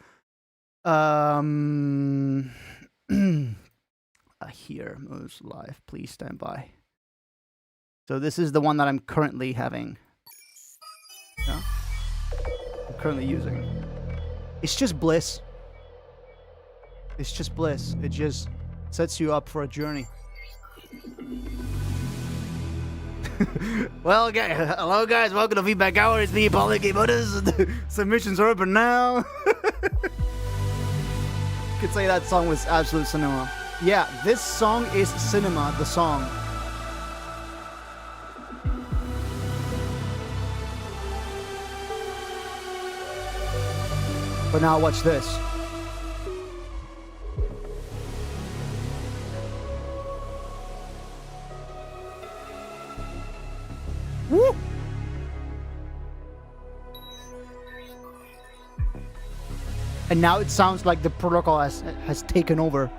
Here, Modus Live, please stand by. So this is the one that I'm currently having. Yeah? I'm currently using. It's just bliss. It's just bliss. It just sets you up for a journey. Well, okay. Hello, guys. Welcome to Feedback Hour. It's me, Paul Ike Modus. Submissions are open now. Could say that song was absolute cinema. Yeah, this song is Cinema, the song. But now watch this. Woo! And now it sounds like the protocol has taken over.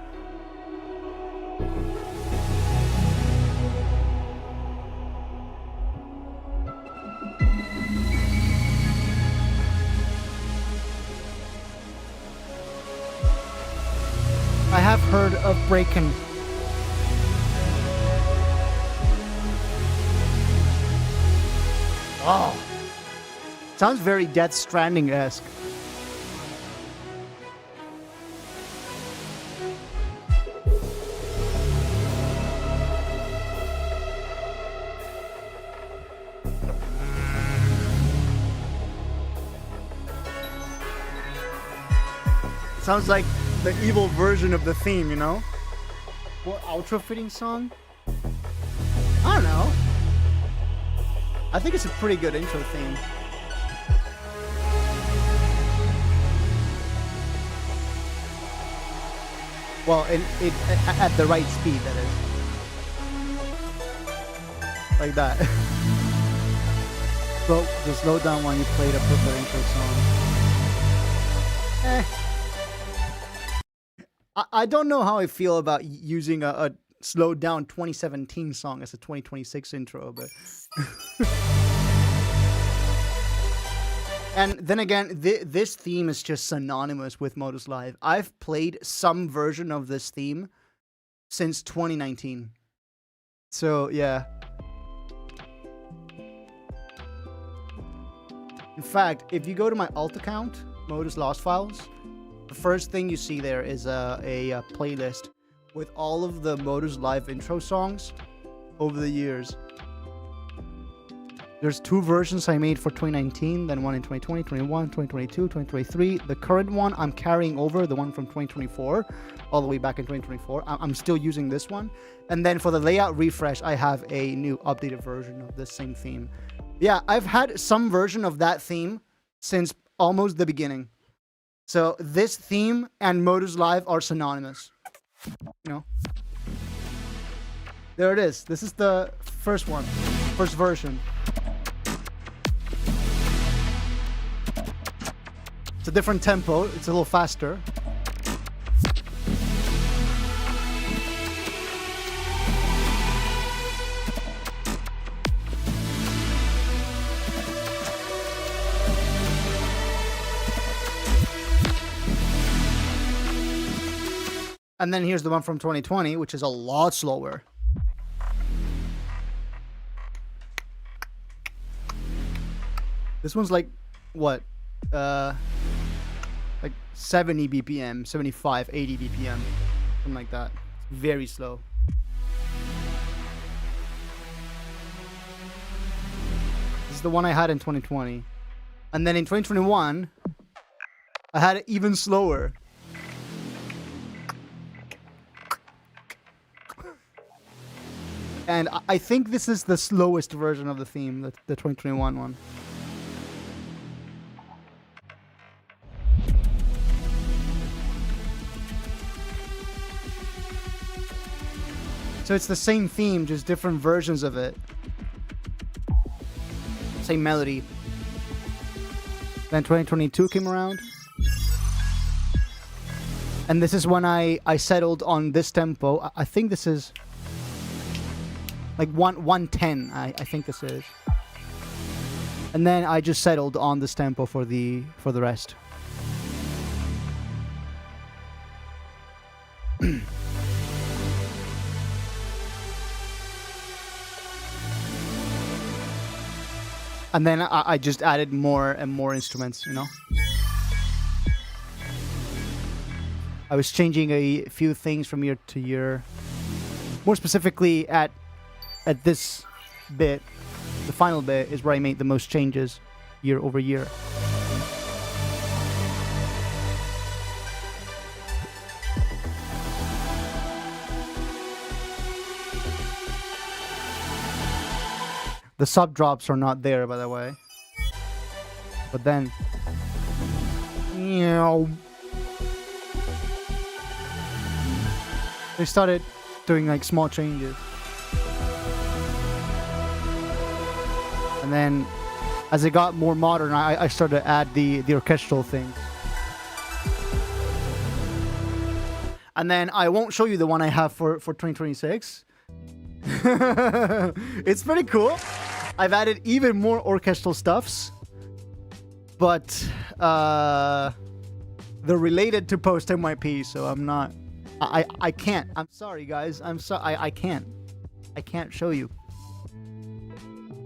I have heard of Breakin'. Oh. Sounds very Death Stranding-esque. Sounds like the evil version of the theme, you know? More outro-fitting song? I don't know. I think it's a pretty good intro theme. Well, at the right speed, that is. Like that. So, the slow down one, you played a perfect intro song. I don't know how I feel about using a slowed down 2017 song as a 2026 intro, but... And then again, this theme is just synonymous with Modus Live. I've played some version of this theme since 2019. So, yeah. In fact, if you go to my alt account, Modus Lost Files, the first thing you see there is a playlist with all of the Modus Live intro songs over the years. There's 2 versions I made for 2019, then one in 2020, 21, 2022, 2023. The current one I'm carrying over, the one from 2024, all the way back in 2024. I'm still using this one. And then for the layout refresh, I have a new updated version of the same theme. Yeah, I've had some version of that theme since almost the beginning. So this theme and Modus Live are synonymous. You know? There it is. This is the first one. First version. It's a different tempo. It's a little faster. And then here's the one from 2020, which is a lot slower. This one's like, what? Like 70 BPM, 75, 80 BPM. Something like that. Very slow. This is the one I had in 2020. And then in 2021, I had it even slower. And I think this is the slowest version of the theme, the 2021 one. So it's the same theme, just different versions of it. Same melody. Then 2022 came around. And this is when I settled on this tempo. I think this is... like 110, I think this is. And then I just settled on this tempo for the rest. And then I just added more and more instruments, you know? I was changing a few things from year to year. More specifically at this bit, the final bit, is where I made the most changes year over year. The sub drops are not there, by the way. But then, they started doing like small changes. And then, as it got more modern, I started to add the orchestral things. And then I won't show you the one I have for 2026. It's pretty cool. I've added even more orchestral stuffs. But they're related to post MYP, so I'm not... I can't. I'm sorry, guys. I can't. I can't show you.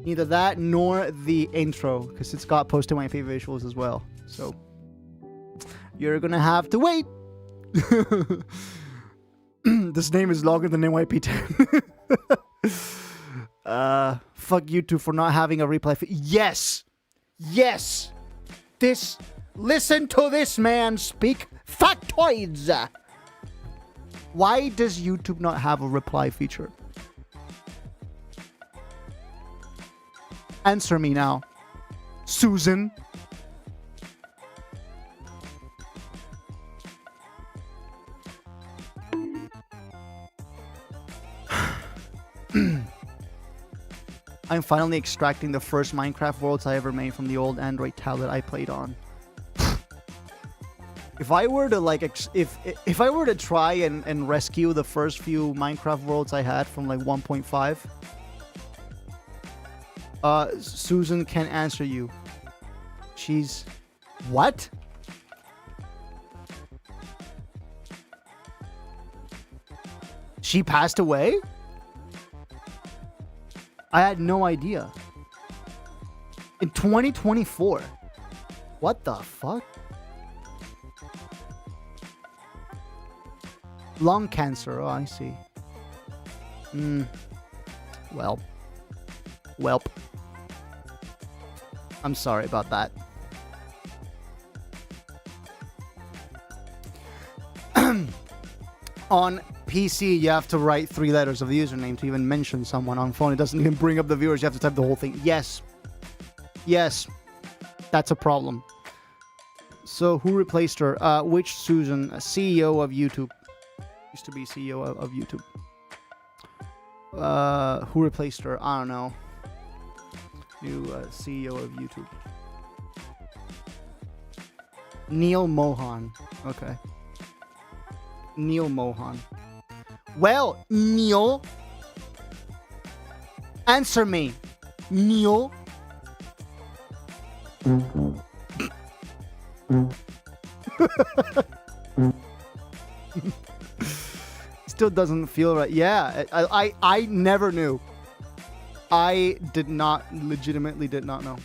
Neither that nor the intro, because it's got post MYP visuals as well. So you're gonna have to wait. This name is longer than NYP10. Fuck YouTube for not having a replay. Yes! Yes! This... Listen to this man speak factoids! Why does YouTube not have a reply feature? Answer me now. Susan. I'm finally extracting the first Minecraft worlds I ever made from the old Android tablet I played on. If I were to like, if I were to try and rescue the first few Minecraft worlds I had from like 1.5, Susan can answer you. She's... What? She passed away? I had no idea. In 2024. What the fuck? Lung cancer. Oh, I see. Well. Welp. I'm sorry about that. On PC, you have to write 3 letters of the username to even mention someone. On phone, it doesn't even bring up the viewers. You have to type the whole thing. Yes. Yes. That's a problem. So, who replaced her? Which Susan? CEO of YouTube. Used to be CEO of YouTube. Who replaced her? I don't know. New CEO of YouTube. Neil Mohan. Okay. Neil Mohan. Well, Neil. Answer me. Neil. Still doesn't feel right. Yeah, I never knew. I legitimately did not know.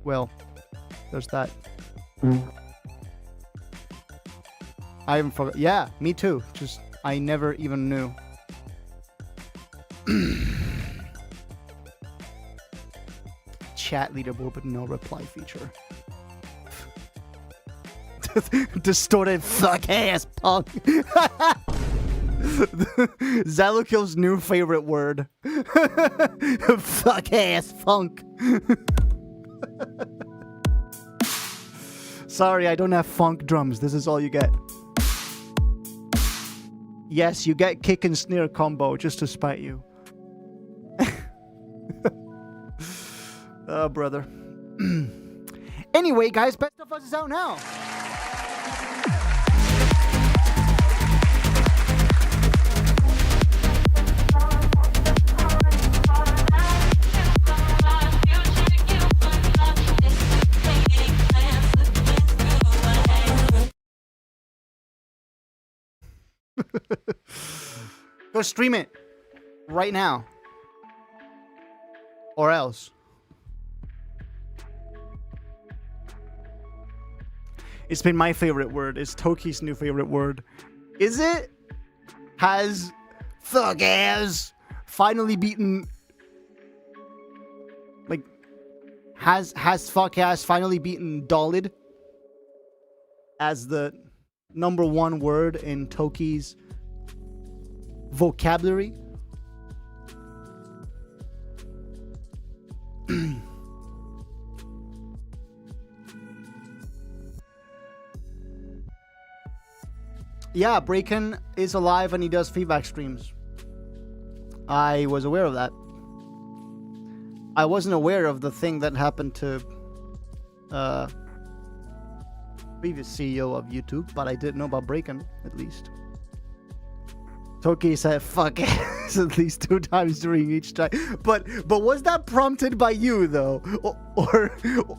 Well, there's that. I haven't forgot. Yeah, me too. Just, I never even knew. Chat leaderboard, but no reply feature. Distorted fuck ass punk. Zalukil's new favorite word. Fuck ass funk. Sorry, I don't have funk drums. This is all you get. Yes, you get kick and snare combo just to spite you. Oh, brother. Anyway, guys, Best of Us is out now. Go stream it right now, or else. It's been my favorite word. It's Toki's new favorite word. Is it? Has fuck ass finally beaten? Like, has fuck ass finally beaten Dolid as the #1 word in Toki's vocabulary? Yeah, Braken is alive and he does feedback streams. I was aware of that. I wasn't aware of the thing that happened to previous CEO of YouTube, but I did know about Braken, at least. Toki said fuck ass at least 2 times during each time. But was that prompted by you though?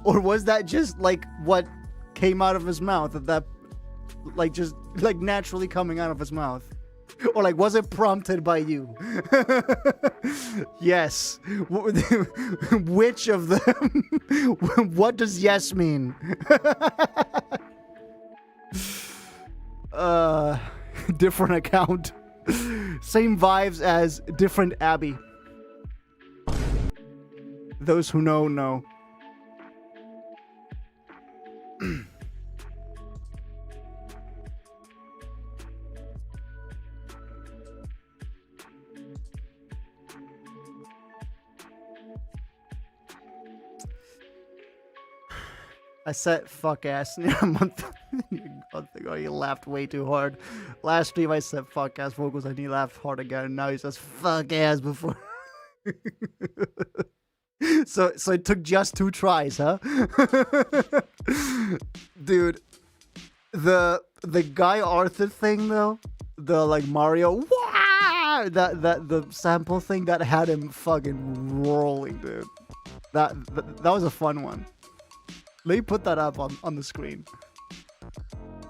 Or was that just like what came out of his mouth at that, like just like naturally coming out of his mouth? Or like, was it prompted by you? Yes. Which of them? What does yes mean? Different account. Same vibes as different Abby. Those who know, know. I said fuck ass near a month ago. He laughed way too hard. Last stream I said fuck ass vocals and he laughed hard again. And now he says fuck ass before. So it took just 2 tries, huh? Dude, the Guy Arthur thing though, the like Mario, wah! that the sample thing that had him fucking rolling, dude. That was a fun one. Let me put that up on the screen.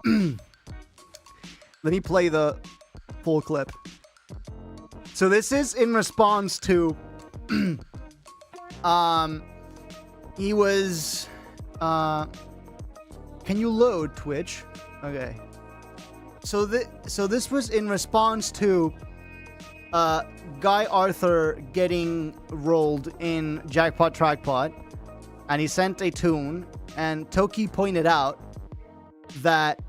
Let me play the full clip. So this is in response to he was can you load Twitch? Okay. So this was in response to Guy Arthur getting rolled in Jackpot Trackpot, and he sent a tune, and Toki pointed out that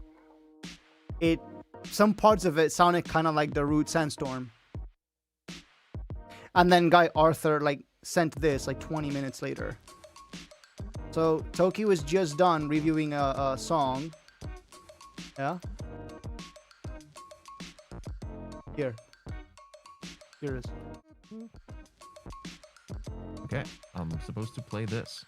some parts of it sounded kind of like the Root Sandstorm. And then Guy Arthur like sent this like 20 minutes later. So Toki was just done reviewing a song. Yeah. Here it is. Okay, I'm supposed to play this.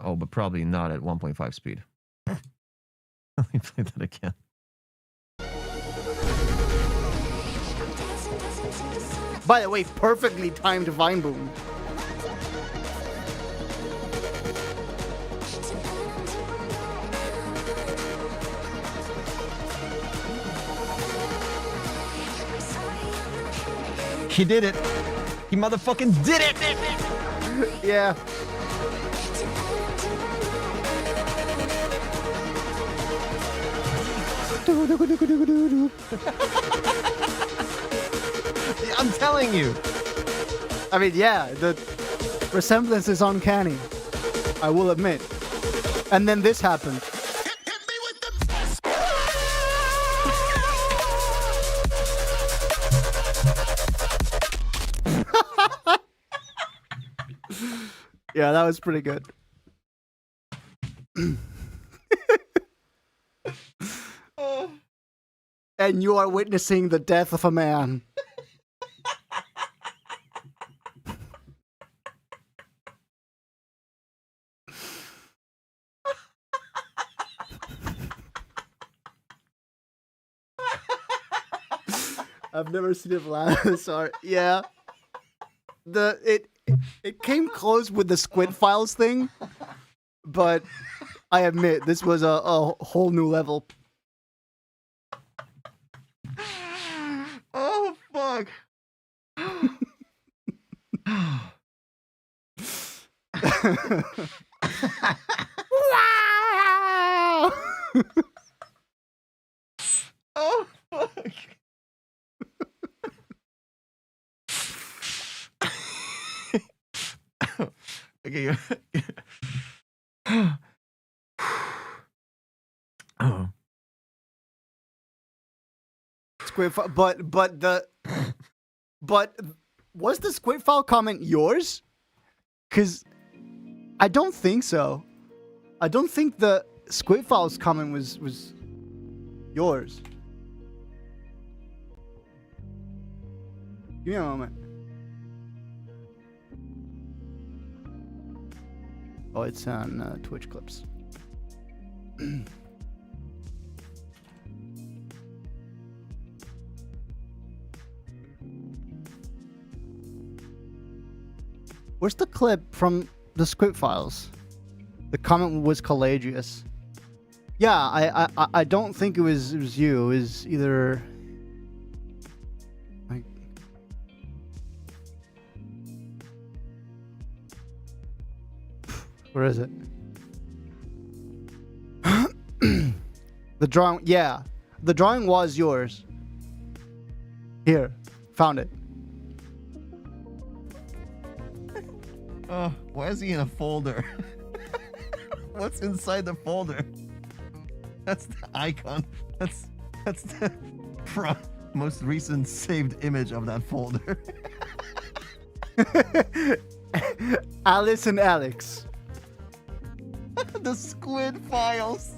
Oh, but probably not at 1.5 speed. Let me play that again. By the way, perfectly timed Vine Boom. He did it. He motherfucking did it. Yeah. I'm telling you. I mean, yeah, the resemblance is uncanny. I will admit. And then this happened. Yeah, that was pretty good. And you are witnessing the death of a man. I've never seen it laugh. Sorry. Yeah. It came close with the Squid Files thing, but I admit this was a whole new level. Oh fuck. Wow! Oh fuck. Okay. Oh. Squid File, but was the Squid File comment yours? Because I don't think so. I don't think the Squid Files comment was yours. Give me a moment. Oh, it's on Twitch clips. Where's the clip from the Squid Files? The comment was collagious. Yeah, I don't think it was you. It was either like where is it? The drawing, yeah. The drawing was yours. Here, found it. Oh, why is he in a folder? What's inside the folder? That's the icon. That's the most recent saved image of that folder. Alice and Alex. The Squid Files.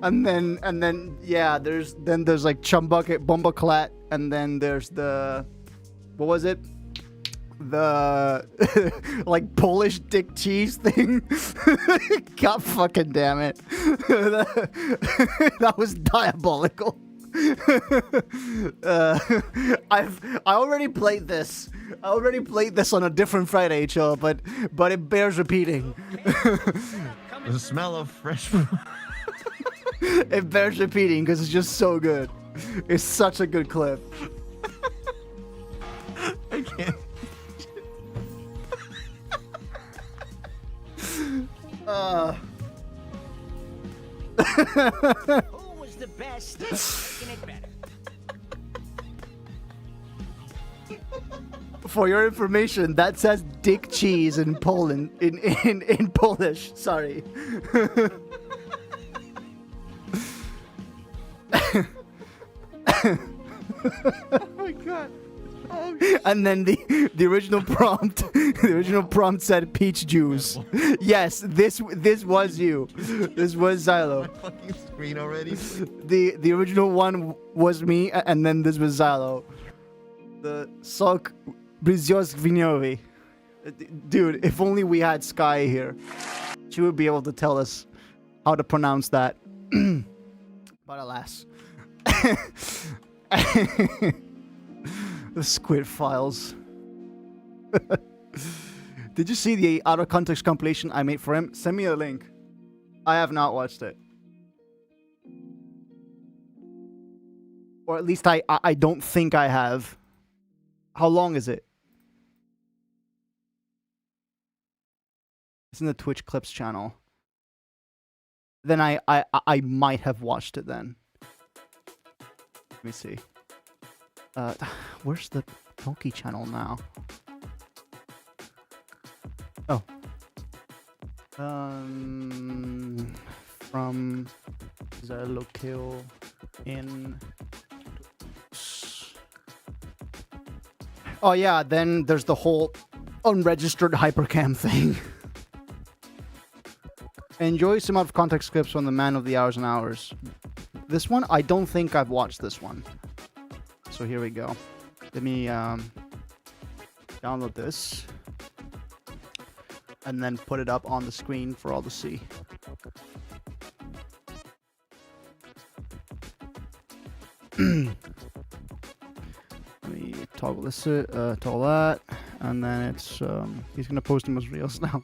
And then yeah, there's like Chumbucket Bumbleclat, and then there's the what was it? The like Polish dick cheese thing. God fucking damn it. That was diabolical. I already played this. I already played this on a different Friday show, but it bears repeating. The smell of fresh. It bears repeating because it's just so good. It's such a good clip. I can't. Who was the best at making it better? For your information, that says dick cheese in Poland in Polish. Sorry. Oh my god. Oh, And then the original prompt said peach juice. Yes, this was you. This was Xylo. my fucking screen already. The original one was me, and then this was Xylo. The sok Bryziosk-Winiowy. Dude, if only we had Sky here. She would be able to tell us how to pronounce that. But alas. The Squid Files. Did you see the out of context compilation I made for him? Send me a link. I have not watched it. Or at least I don't think I have. How long is it? It's in the Twitch Clips channel. Then I might have watched it then. Let me see. Where's the Toki channel now? Oh. From Zerlokil in. Oh yeah, then there's the whole unregistered hypercam thing. Enjoy some out of context clips from the Man of the Hours and Hours. This one, I don't think I've watched this one. So here we go. Let me download this and then put it up on the screen for all to see. Let me toggle this, toggle that, and then it's he's gonna post them as reels now.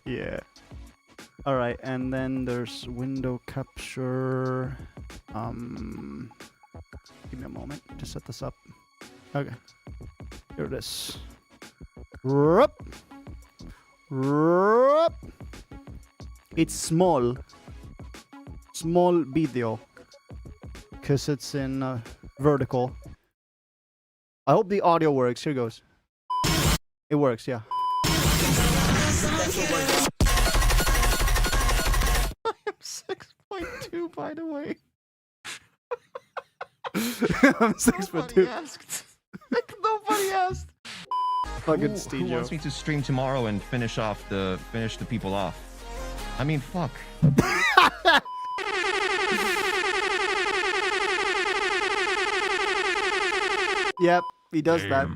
Yeah. All right, and then there's window capture. Give me a moment to set this up. Okay. Here it is. Rup. Rup. It's small. Small video. Because it's in vertical. I hope the audio works. Here goes. It works, yeah. I am 6.2, by the way. I'm 6'2". Nobody asked. Nobody asked. Fucking Who wants me to stream tomorrow and finish the people off? I mean, fuck. Yep, he does that.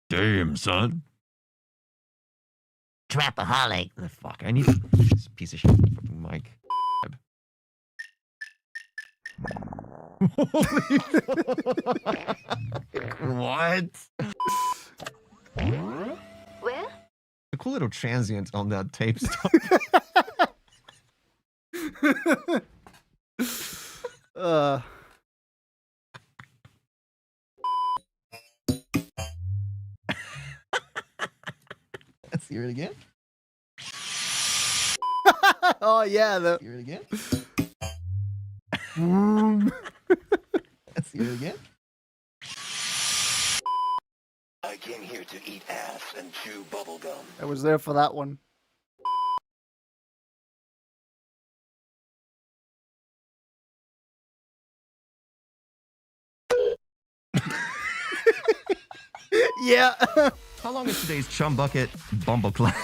Damn, son. Trapaholic. The fuck, I need this piece of shit fucking mic. What? Where? A cool little transient on that tape stuff. uh, Let's hear it again. oh yeah, the Hear it again. Vroom. Let's hear it again. I came here to eat ass and chew bubblegum. I was there for that one. Yeah. How long is today's Chum Bucket Bumble Class?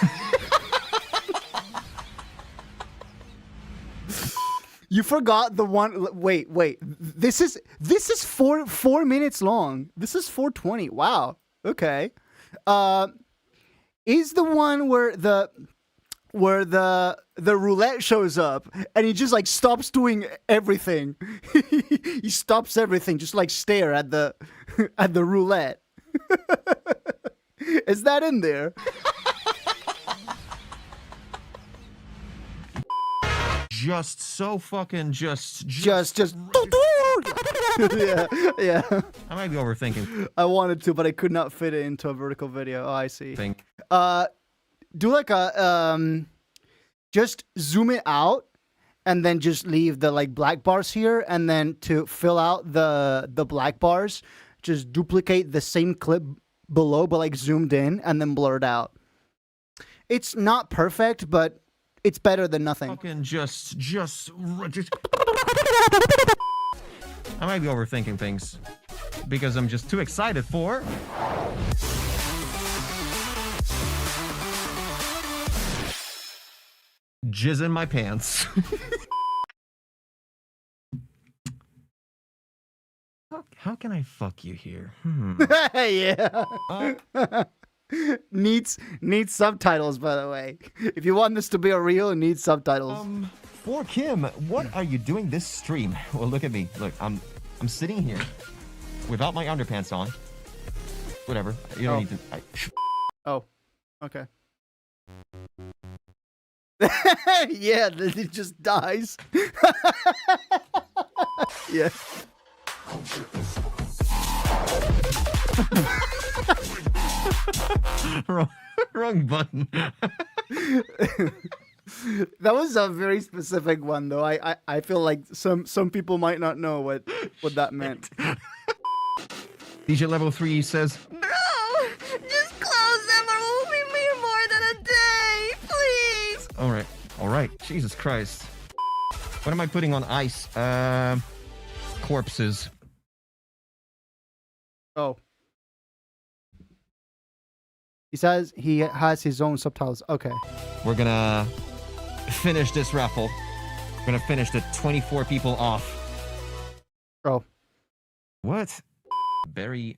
You forgot the one. Wait. This is 4 minutes long. This is 4:20. Wow. Okay. Is the one where the roulette shows up and he just like stops doing everything. He stops everything, just like stare at the roulette. Is that in there? Just so fucking just. Yeah. I might be overthinking. I wanted to, but I could not fit it into a vertical video. Oh, I see. Think. Do like a just zoom it out and then just leave the like black bars here, and then to fill out the black bars, just duplicate the same clip below but like zoomed in and then blurred out. It's not perfect, but it's better than nothing. Fucking just. I might be overthinking things because I'm just too excited for. Jizz in my pants. How can I fuck you here? Yeah. Needs subtitles, by the way. If you want this to be a reel, it needs subtitles. For Kim, what are you doing this stream? Well, look at me. Look, I'm sitting here without my underpants on. Whatever. You don't need to. Oh, okay. Yeah, it just dies. Yeah. Wrong button. That was a very specific one, though. I feel like some people might not know what that meant. DJ Level 3 says, Bro, just close them or we'll be here more than a day, please. all right. Jesus Christ. What am I putting on ice? Corpses. Oh. He says he has his own subtitles. Okay. We're gonna finish this raffle. We're gonna finish the 24 people off. Oh. What? Barry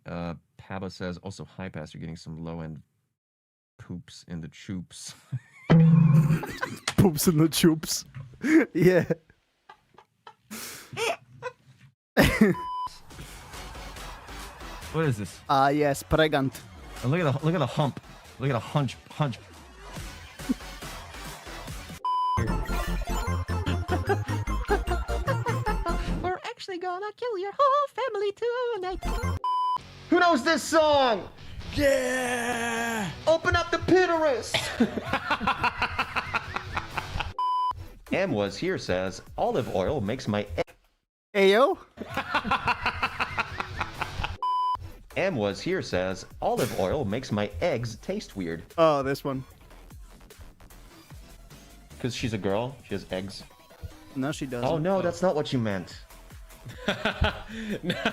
Pablo says, also, hi, Pass, you're getting some low-end poops in the choops. Poops in the tubes. Yeah. What is this? Yes, pregnant. Oh, look at the hump. Look at the hunch. We're actually gonna kill your whole family tonight. Who knows this song? Yeah! Open up the pitterus! M was here says, olive oil makes my Ayo? M was here says, olive oil makes my eggs taste weird. Oh, this one. Because she's a girl, she has eggs. No, she doesn't. Oh no, that's not what you meant.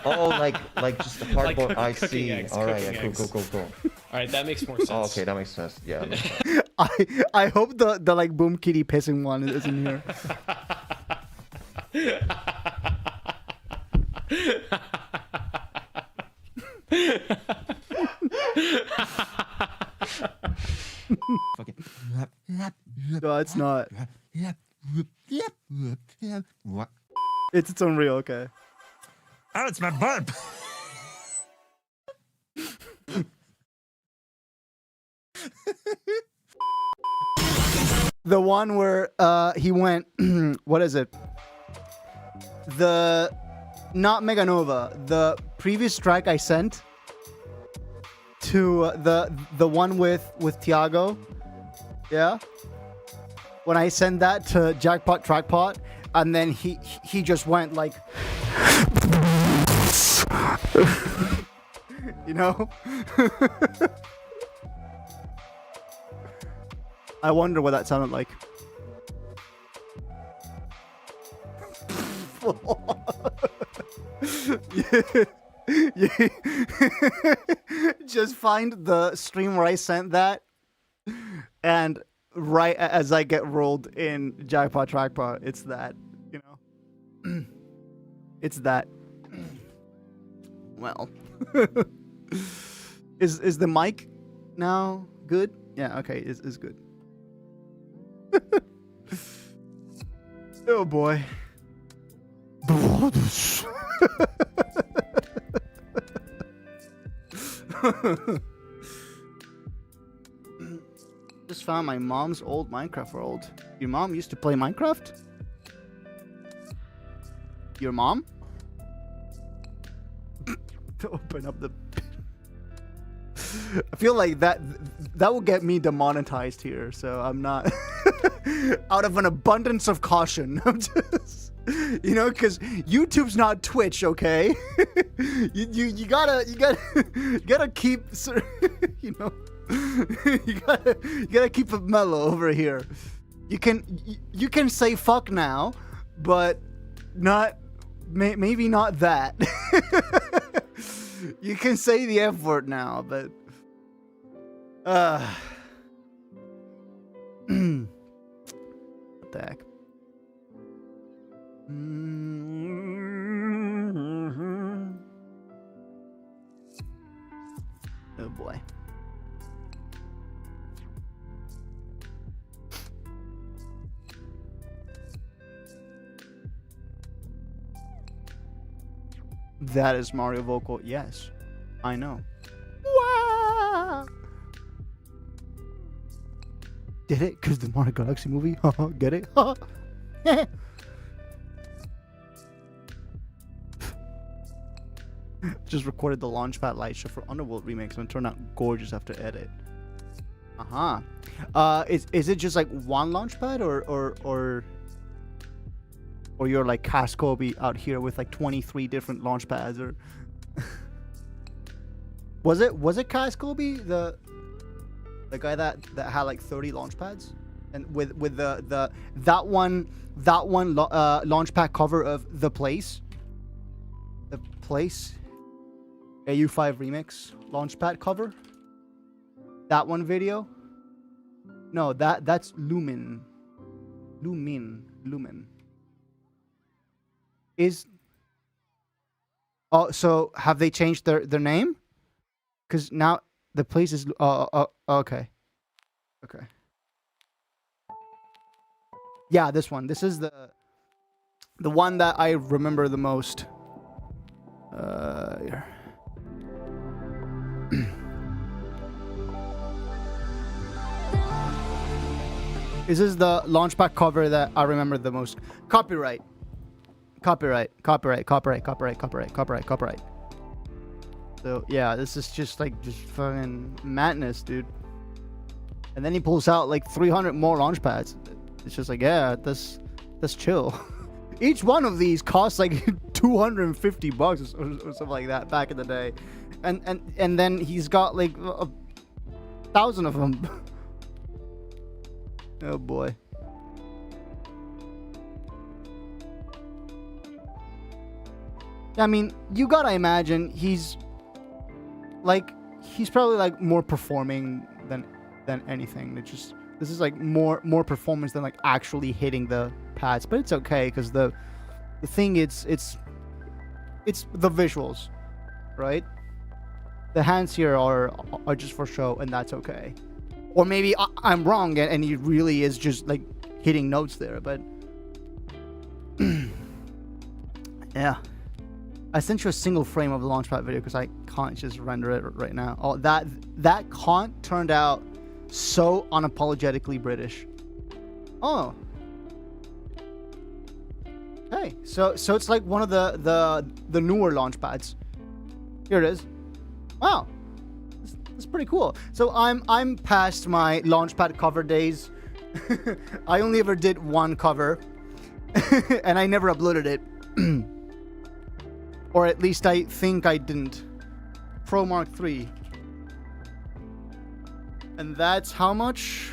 Oh, like just the hardboard. Like I cooking see. eggs, All right, cooking yeah, cool, eggs. cool, cool, cool. All right, that makes more sense. Oh, okay, that makes sense. Yeah. I hope the like Boom Kitty pissing one isn't here. Fucking. No, it's not. What? It's unreal. Okay. Oh, it's my butt. The one where he went. What is it? Not Meganova. The previous track I sent to the one with Tiago. Yeah. When I sent that to Jackpot Trackpot, and then he just went like, you know. I wonder what that sounded like. Yeah. Just find the stream where I sent that, and right as I get rolled in Jackpot Trackpot, it's that, you know. It's that. Well, is the mic now good? Yeah, okay, is good. Oh boy. Just found my mom's old Minecraft world. Your mom used to play Minecraft? Your mom? To open up the... I feel like that will get me demonetized here, so I'm not... Out of an abundance of caution, I'm just... You know, because YouTube's not Twitch, okay? you gotta keep... You know... you gotta keep it mellow over here. You can say fuck now, but not... maybe not that. You can say the F word now, but... What the heck? Oh boy. That is Mario vocal. Yes, I know. Wow. Did it? Because the Mario Galaxy movie? Get it? Just recorded the Launchpad light show for Underworld remix and it turned out gorgeous after edit. Is it just like one Launchpad or you're like Cascoby out here with like 23 different Launchpads, or was it Cascoby the guy that had like 30 Launchpads, and with that one Launchpad cover of The Place AU5 remix Launchpad cover, that one video? No, that's Lumen. Is so have they changed their name? Because now The Place is okay. Yeah, this one. This is the one that I remember the most. Here. This is the Launchpad cover that I remember the most. Copyright. So yeah, this is just fucking madness, dude. And then he pulls out like 300 more Launchpads. It's just like, yeah, that's chill. Each one of these costs like $250 or something like that back in the day, and then he's got like 1,000 of them. Oh boy. I mean, you gotta imagine he's probably like more performing than anything. This is like more performance than like actually hitting the pads, but it's okay because the thing it's the visuals, right? The hands here are just for show, and that's okay. Or maybe I'm wrong, and he really is just like hitting notes there, but yeah. I sent you a single frame of the Launchpad video because I can't just render it right now. Oh, that can't turned out so unapologetically British. Oh. Hey, so it's like one of the newer Launchpads. Here it is. Wow. That's pretty cool. So I'm past my Launchpad cover days. I only ever did one cover and I never uploaded it. Or at least I think I didn't. Pro Mark III. And that's how much?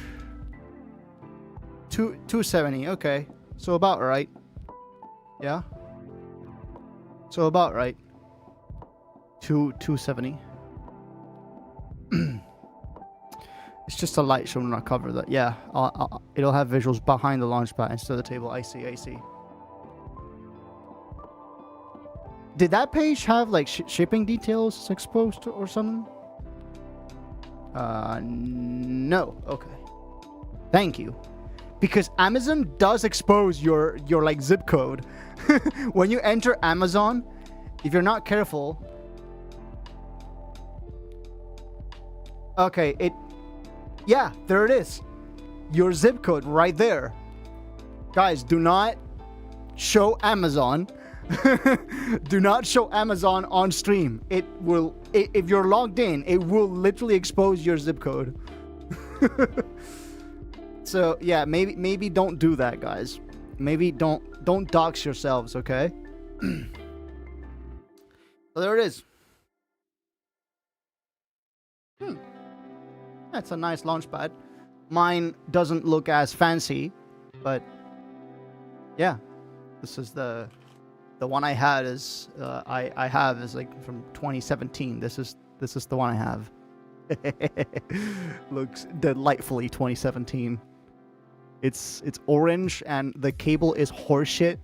270. Okay. So about right. Yeah. So about right. 270. It's just a light show, not cover that. Yeah. It'll have visuals behind the Launchpad instead of the table. I see. Did that page have like shipping details exposed or something? No. Okay. Thank you. Because Amazon does expose your like zip code. When you enter Amazon, if you're not careful. Okay, yeah, there it is. Your zip code right there. Guys, do not show Amazon. Do not show Amazon on stream. It will, if you're logged in, it will literally expose your zip code. So yeah, maybe don't do that, guys. Maybe don't dox yourselves, okay? So there it is. That's a nice Launchpad. Mine doesn't look as fancy, but yeah, this is the one I had is I have is like from 2017. This is the one I have. Looks delightfully 2017. It's orange and the cable is horseshit.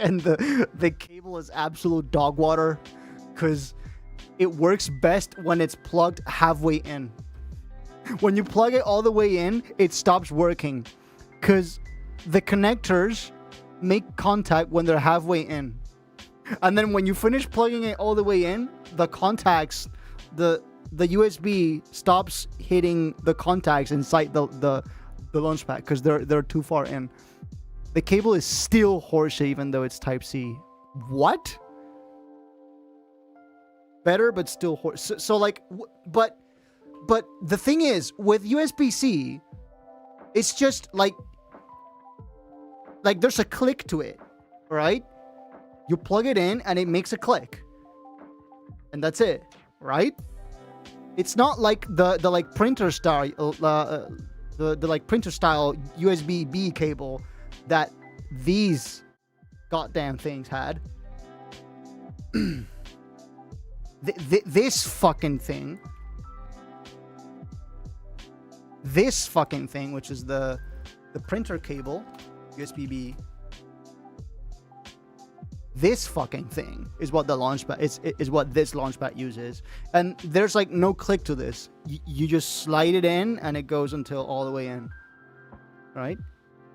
And the cable is absolute dog water because it works best when it's plugged halfway in. When you plug it all the way in, it stops working because the connectors make contact when they're halfway in. And then when you finish plugging it all the way in, the contacts, the USB stops hitting the contacts inside the Launchpad because they're too far in. The cable is still horseshit even though it's Type-C. What? Better, but still horse. So like, but the thing is with USB-C, it's just like there's a click to it, right? You plug it in and it makes a click, and that's it, right? It's not like the like printer style, the like printer style USB-B cable that these goddamn things had. This fucking thing, which is the printer cable, USB-B. This fucking thing is what the Launchpad is what this Launchpad uses, and there's like no click to this. You just slide it in and it goes until all the way in, right?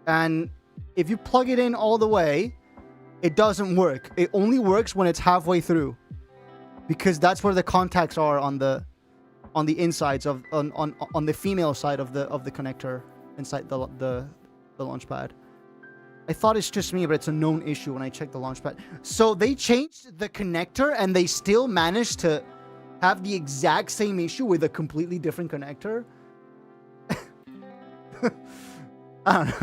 And if you plug it in all the way, it doesn't work. It only works when it's halfway through, because that's where the contacts are on the insides of on the female side of the connector inside the Launchpad. I thought it's just me, but it's a known issue when I checked the Launchpad. So they changed the connector and they still managed to have the exact same issue with a completely different connector. I don't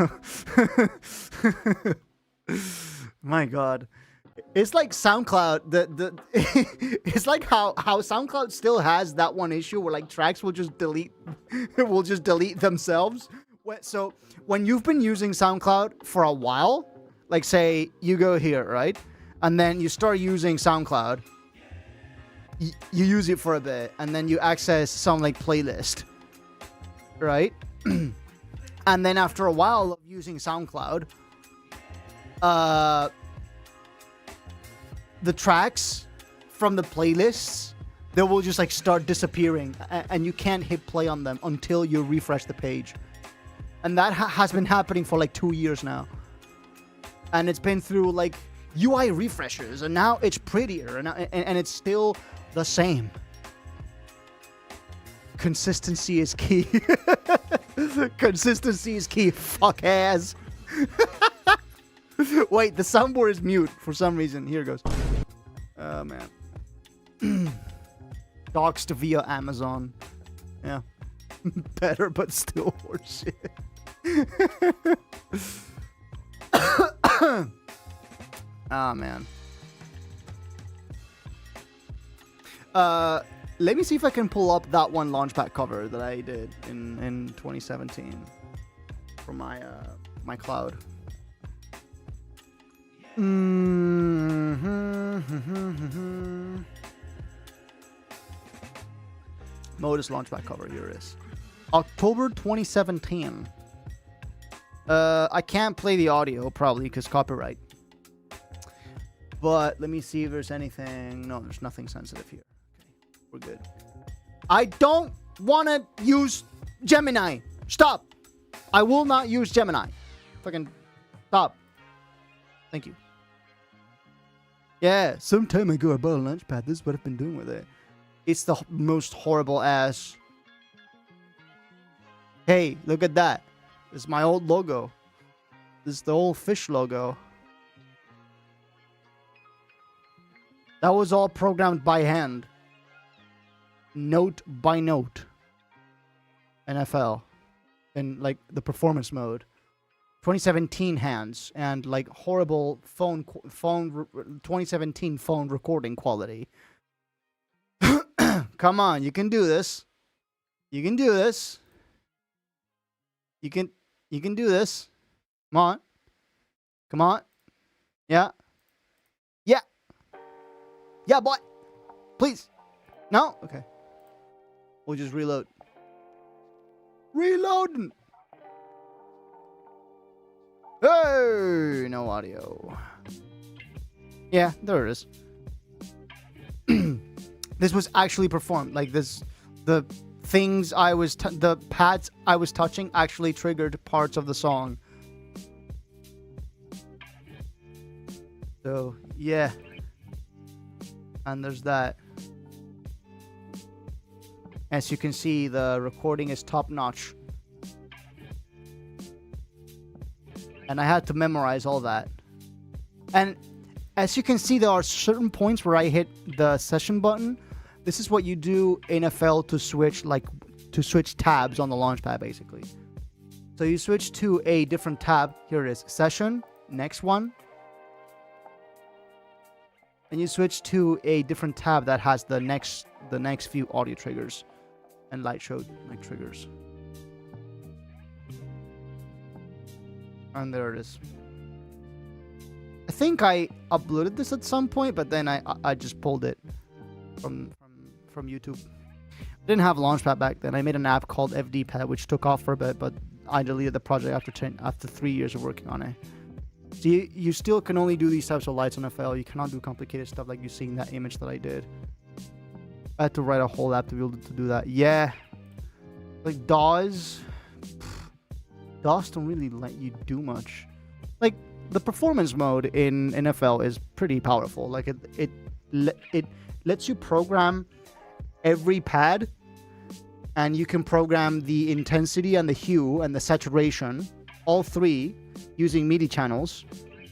know. My God. It's like SoundCloud. It's like how SoundCloud still has that one issue where like tracks will just delete themselves. So when you've been using SoundCloud for a while, like say you go here, right? and then you start using SoundCloud. You use it for a bit, and then you access some like playlist, right? And then after a while of using SoundCloud, the tracks from the playlists, they will just like start disappearing, and you can't hit play on them until you refresh the page. And that has been happening for like 2 years now. And it's been through like UI refreshers, and now it's prettier, and it's still the same. Consistency is key. Consistency is key, fuck ass. Wait, the soundboard is mute for some reason. Here it goes. Oh, man. Doxed via Amazon. Yeah. Better, but still horseshit. Ah, man. Let me see if I can pull up that one Launchpad cover that I did in 2017 for my my cloud. Modus Launchpad cover, here it is. October 2017. I can't play the audio probably because copyright. But let me see if there's anything. No, there's nothing sensitive here. Okay, we're good. I don't want to use Gemini. Stop. I will not use Gemini. Fucking stop. Thank you. Yeah, some time ago I bought a Launchpad. This is what I've been doing with it. It's the most horrible ass. Hey, look at that. This is my old logo. This is the old fish logo. That was all programmed by hand. Note by note. NFL. In like the performance mode. 2017 hands and like horrible phone 2017 phone recording quality. Come on, you can do this. You can do this. You can do this. Come on. Come on. Yeah. Yeah. Yeah, boy. Please. No? Okay. We'll just reload. Reloading. Hey, no audio. Yeah, there it is. This was actually performed. Like this, the things I was, the pads I was touching actually triggered parts of the song. So, yeah. And there's that. As you can see, the recording is top notch. And I had to memorize all that. And as you can see, there are certain points where I hit the session button. This is what you do in FL to switch tabs on the Launchpad, basically. So you switch to a different tab. Here it is, session, next one. And you switch to a different tab that has the next few audio triggers and light show like triggers. And there it is. I think I uploaded this at some point, but then I just pulled it from YouTube. I didn't have Launchpad back then. I made an app called FDPad, which took off for a bit, but I deleted the project after 3 years of working on it. So you still can only do these types of lights on FL. You cannot do complicated stuff like you see in that image that I did. I had to write a whole app to be able to do that. Yeah. Like DAWs don't really let you do much. Like the performance mode in NFL is pretty powerful. Like it lets you program every pad, and you can program the intensity and the hue and the saturation, all three, using MIDI channels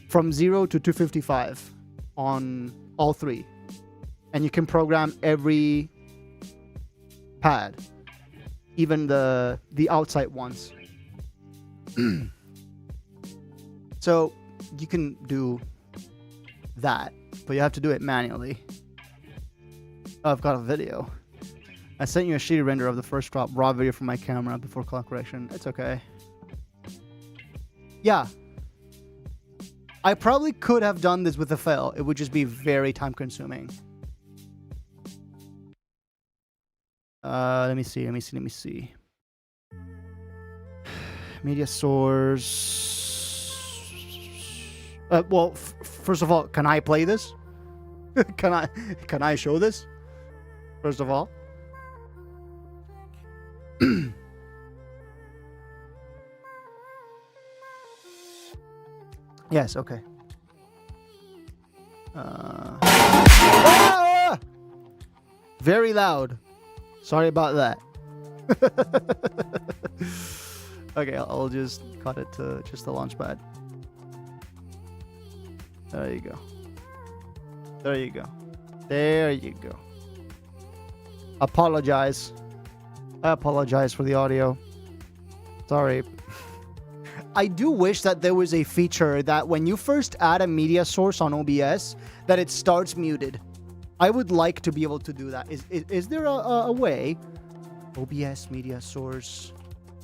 from 0 to 255 on all three. And you can program every pad, even the outside ones. So you can do that, but you have to do it manually. Oh, I've got a video. I sent you a shitty render of the first drop raw video from my camera before color correction. It's okay. Yeah. I probably could have done this with a fail. It would just be very time consuming. Let me see. Media source. Well, first of all, can I play this? Can I show this? First of all. Yes, okay. Ah! Very loud. Sorry about that. Okay, I'll just cut it to just the launch pad. There you go. There you go. There you go. Apologize. I apologize for the audio. Sorry. I do wish that there was a feature that when you first add a media source on OBS, that it starts muted. I would like to be able to do that. Is there a way? OBS media source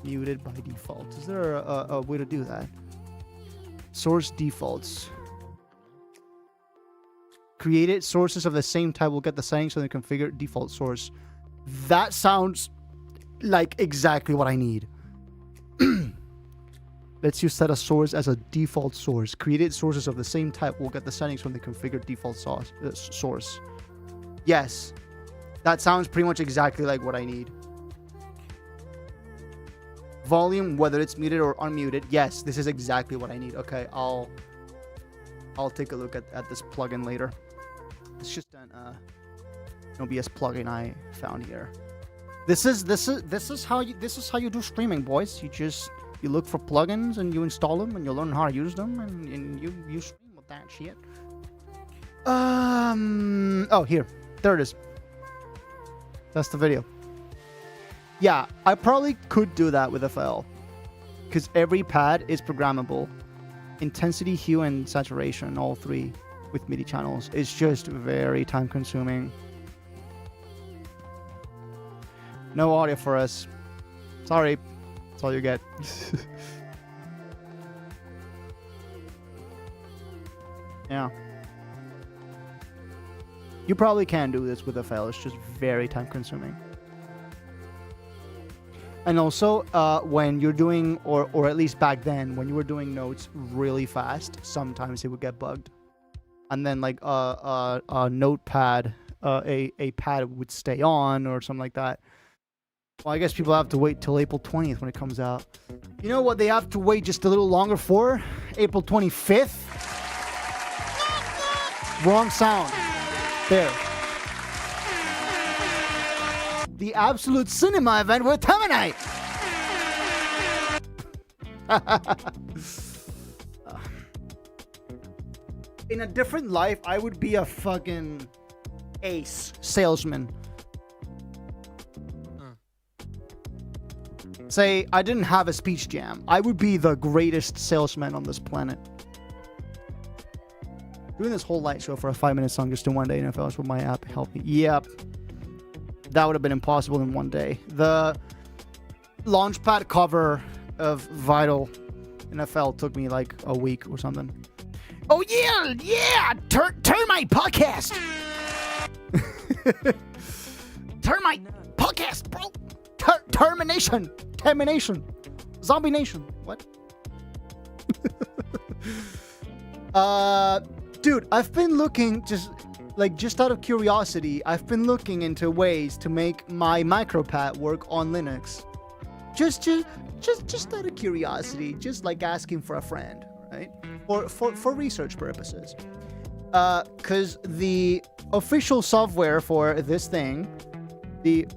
muted by default. Is there a way to do that? Source defaults. Created sources of the same type will get the settings so they configure default source. That sounds like exactly what I need. Lets you set a source as a default source. Created sources of the same type will get the settings from the configured default source. Yes. That sounds pretty much exactly like what I need. Volume, whether it's muted or unmuted. Yes, this is exactly what I need. Okay, I'll take a look at this plugin later. It's just an OBS plugin I found here. This is how you do streaming, boys. You look for plugins and you install them and you learn how to use them and you stream with that shit. Oh, here. There it is. That's the video. Yeah, I probably could do that with FL. Because every pad is programmable. Intensity, hue, and saturation, all three with MIDI channels. It's just very time consuming. No audio for us. Sorry. That's all you get. Yeah. You probably can do this with a file. It's just very time consuming. And also, when you're doing, or at least back then, when you were doing notes really fast, sometimes it would get bugged. And then like a notepad, a pad would stay on or something like that. Well, I guess people have to wait till April 20th when it comes out. You know what they have to wait just a little longer for? April 25th? Wrong sound. There. The Absolute Cinema event with Terminate! In a different life, I would be a fucking ace salesman. Say, I didn't have a speech jam. I would be the greatest salesman on this planet. Doing this whole light show for a 5-minute song just in one day, NFL, is where my app helped me. Yep. That would have been impossible in one day. The Launchpad cover of Vital NFL took me like a week or something. Oh yeah! Termite podcast! Termite podcast, bro! Termination! Zombie Nation! What? Dude, I've been looking just out of curiosity, I've been looking into ways to make my micropad work on Linux. Just out of curiosity, just like asking for a friend, right? Or for research purposes. Cause the official software for this thing, the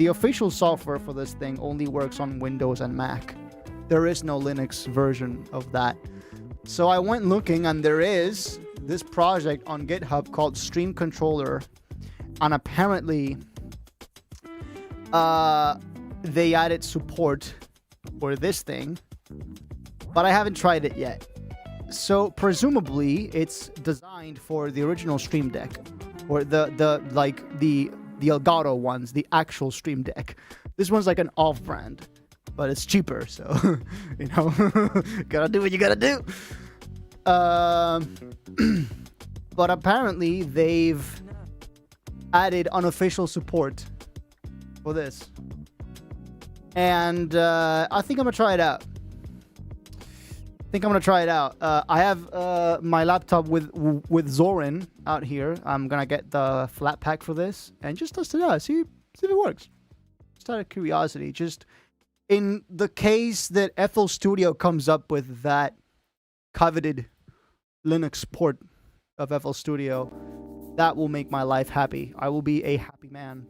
official software for this thing only works on Windows and Mac. There is no Linux version of that. So I went looking and there is this project on GitHub called Stream Controller, and apparently they added support for this thing, but I haven't tried it yet. So presumably it's designed for the original Stream Deck, or the Elgato ones, the actual Stream Deck. This one's like an off-brand, but it's cheaper, so you know, gotta do what you gotta do. But apparently they've added unofficial support for this. And I think I'm gonna try it out. I have my laptop with Zorin out here. I'm gonna get the flat pack for this and just test it out. See if it works. Just out of curiosity. Just in the case that FL Studio comes up with that coveted Linux port of FL Studio, that will make my life happy. I will be a happy man.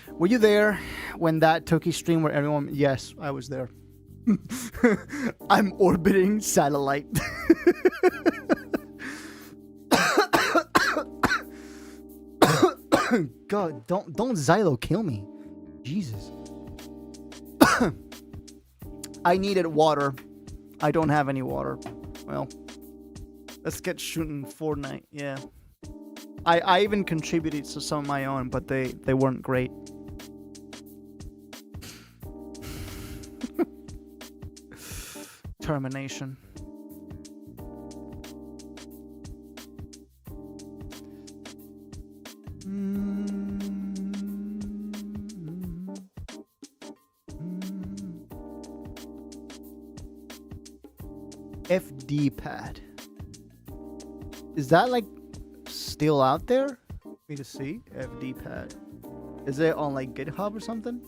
Were you there when that Toki stream where everyone... Yes, I was there. I'm orbiting satellite. God, don't Xylo kill me. Jesus. I needed water. I don't have any water. Well, let's get shooting Fortnite. Yeah. I even contributed to some of my own, but they weren't great. Termination. FD pad. Is that like still out there? Me to see FD pad. Is it on like GitHub or something?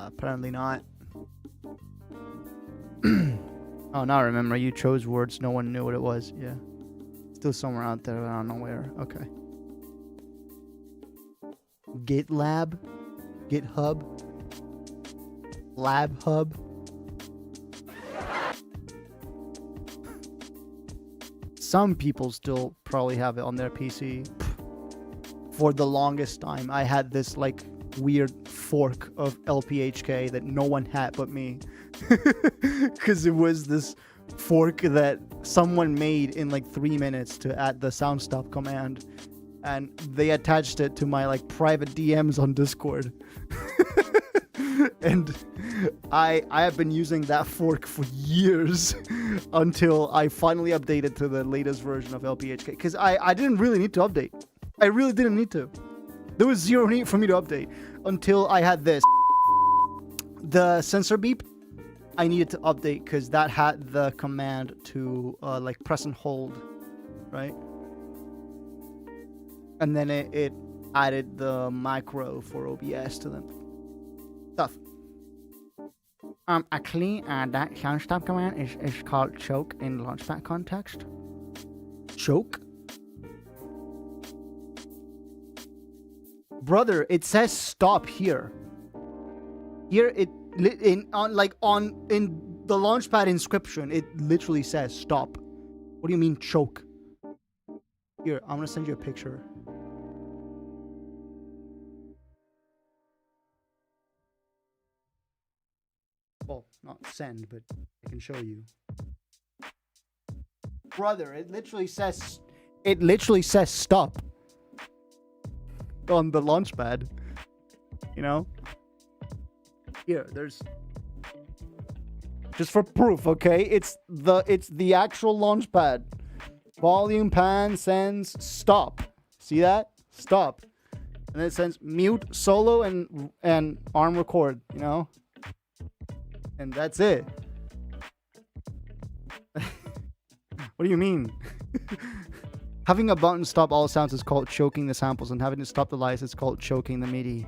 Apparently not. Oh, now I remember. You chose words. No one knew what it was. Yeah. Still somewhere out there. I don't know where. Okay. GitLab. GitHub. Lab Hub. Some people still probably have it on their PC. For the longest time, I had this like weird fork of LPHK that no one had but me. Because it was this fork that someone made in like 3 minutes to add the sound stop command. And they attached it to my like private DMs on Discord. And I have been using that fork for years until I finally updated to the latest version of LPHK. Because I didn't really need to update. I really didn't need to. There was zero need for me to update until I had this. The sensor beep, I needed to update because that had the command to like press and hold, right? And then it added the macro for OBS to them. Stuff. Actually, that sound stop command is called choke in Launchpad context. Choke? Brother, it says stop here. Here in the Launchpad inscription, it literally says stop. What do you mean choke? Here, I'm gonna send you a picture. Well, not send, but I can show you. Brother, it literally says stop on the Launchpad. You know? Here, there's just for proof, okay? It's the actual Launchpad. Volume, pan, sends, stop. See that? Stop. And then it sends mute, solo, and arm record, you know? And that's it. What do you mean? Having a button stop all sounds is called choking the samples, and having to stop the lights is called choking the MIDI.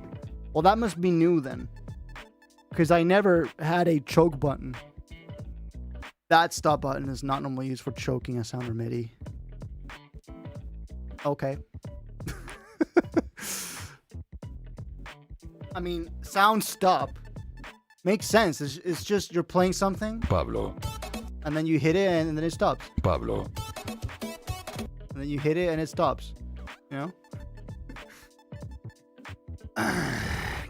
Well, that must be new then. Because I never had a choke button. That stop button is not normally used for choking a sound or MIDI. Okay. I mean, sound stop makes sense. It's just you're playing something. Pablo. And then you hit it and then it stops. Pablo. And then you hit it and it stops. You know?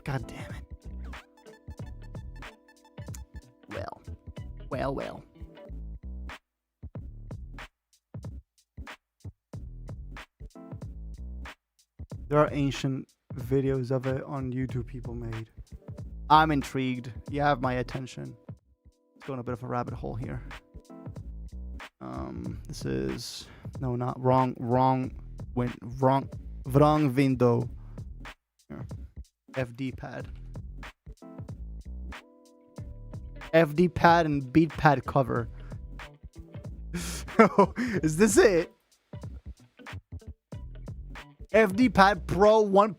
God damn it. Well. There are ancient videos of it on YouTube people made. I'm intrigued. You have my attention. Let's go in a bit of a rabbit hole here. This is no, not wrong window. Here. FD pad. FD pad and beat pad cover. Is this it? FD pad Pro 1.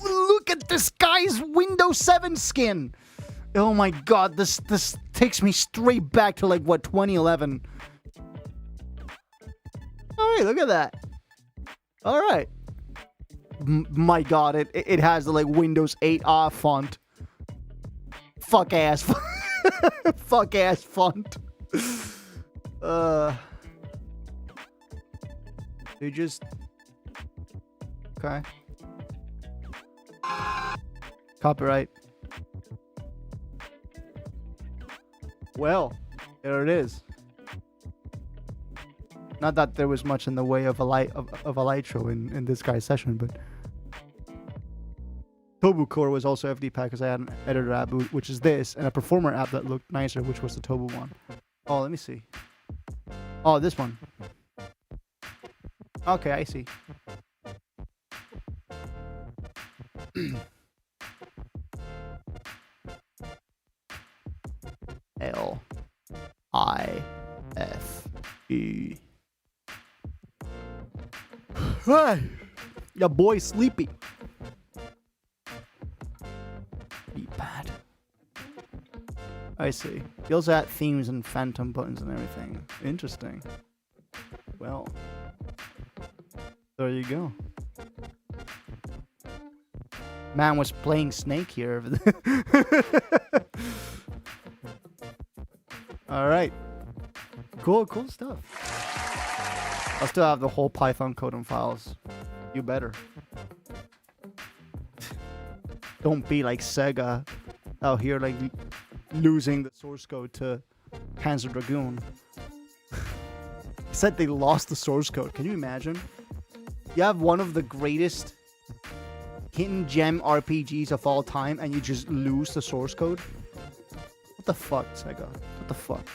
Look at this guy's Windows 7 skin. Oh my god, this takes me straight back to like what, 2011. Alright, look at that. Alright. My god, it has the like Windows 8 font. Fuck ass fuck ass font. They just okay. Copyright. Well, there it is. Not that there was much in the way of a light show in this guy's session, but Tobu Core was also FD pack because I had an editor app, which is this, and a performer app that looked nicer, which was the Tobu one. Oh, let me see. Oh, this one. Okay, I see. L-I-F-E. Hey, your boy sleepy. Bad. I see. He also had themes and phantom buttons and everything. Interesting. Well, there you go. Man was playing Snake here. All right. Cool stuff. I'll still have the whole Python code and files. You better. Don't be like Sega out here, like losing the source code to Panzer Dragoon. Said they lost the source code. Can you imagine? You have one of the greatest hidden gem RPGs of all time, and you just lose the source code. What the fuck, Sega? What the fuck?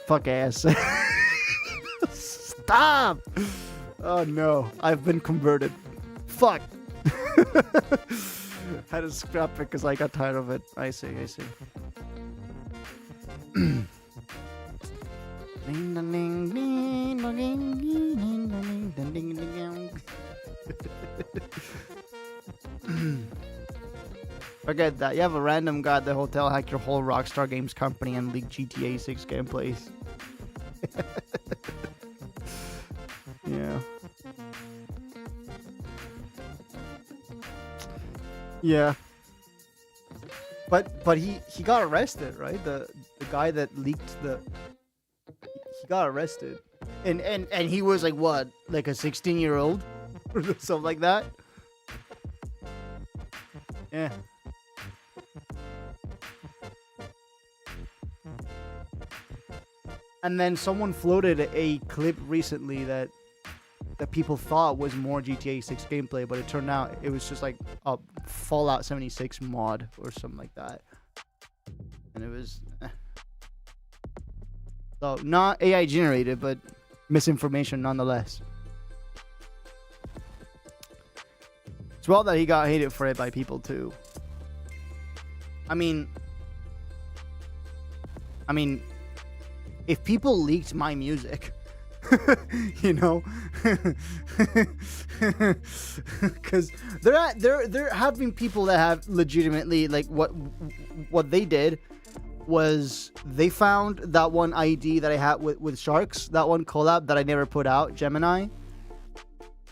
Fuck ass. Stop! Oh no, I've been converted. Fuck. Had to scrap it because I got tired of it. I see. Forget that. You have a random guy at the hotel hack your whole Rockstar Games company and leak GTA 6 gameplays. Yeah. Yeah. But he got arrested, right? The guy that leaked he got arrested. And he was like what? Like a 16-year-old or something like that? Yeah. And then someone floated a clip recently that people thought was more GTA 6 gameplay, but it turned out it was just like a Fallout 76 mod or something like that. And it was so not AI generated, but misinformation nonetheless. It's well that he got hated for it by people too. I mean, if people leaked my music, you know, because there have been people that have legitimately, like, what they did was they found that one ID that I had with Sharks, that one collab that I never put out, Gemini.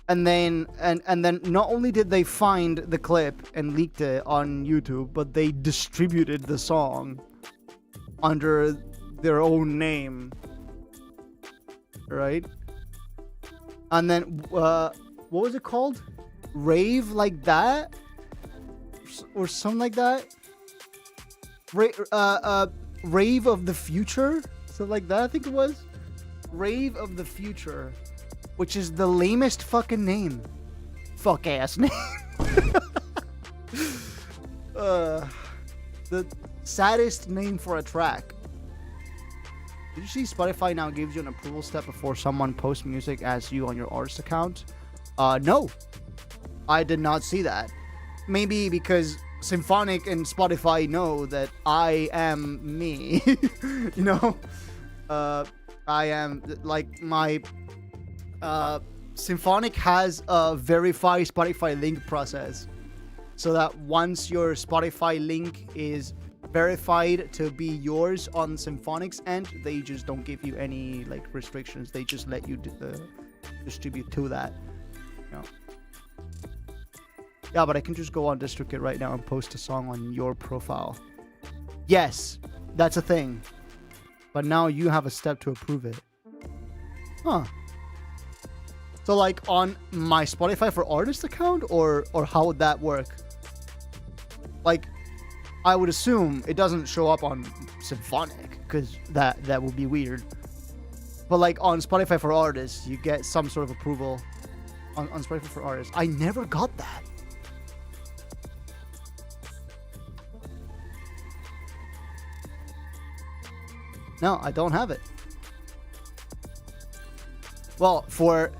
And then not only did they find the clip and leaked it on YouTube, but they distributed the song under their own name, right? And then what was it called? Rave Like That or something like that. Rave of the Future, something like that. I think it was Rave of the Future, which is the lamest fucking name. Fuck ass name. The saddest name for a track. Did you see Spotify now gives you an approval step before someone posts music as you on your artist account? No. I did not see that. Maybe because Symphonic and Spotify know that I am me. You know? I am, like, my... Symphonic has a verify Spotify link process. So that once your Spotify link is verified to be yours on Symphonic's end, they just don't give you any like restrictions. They just let you distribute to that. You know. Yeah, but I can just go on DistroKid right now and post a song on your profile. Yes, that's a thing. But now you have a step to approve it. Huh. So like on my Spotify for Artist account, or how would that work? Like, I would assume it doesn't show up on Symphonic, because that would be weird. But like on Spotify for Artists, you get some sort of approval on Spotify for Artists. I never got that. No, I don't have it. Well, for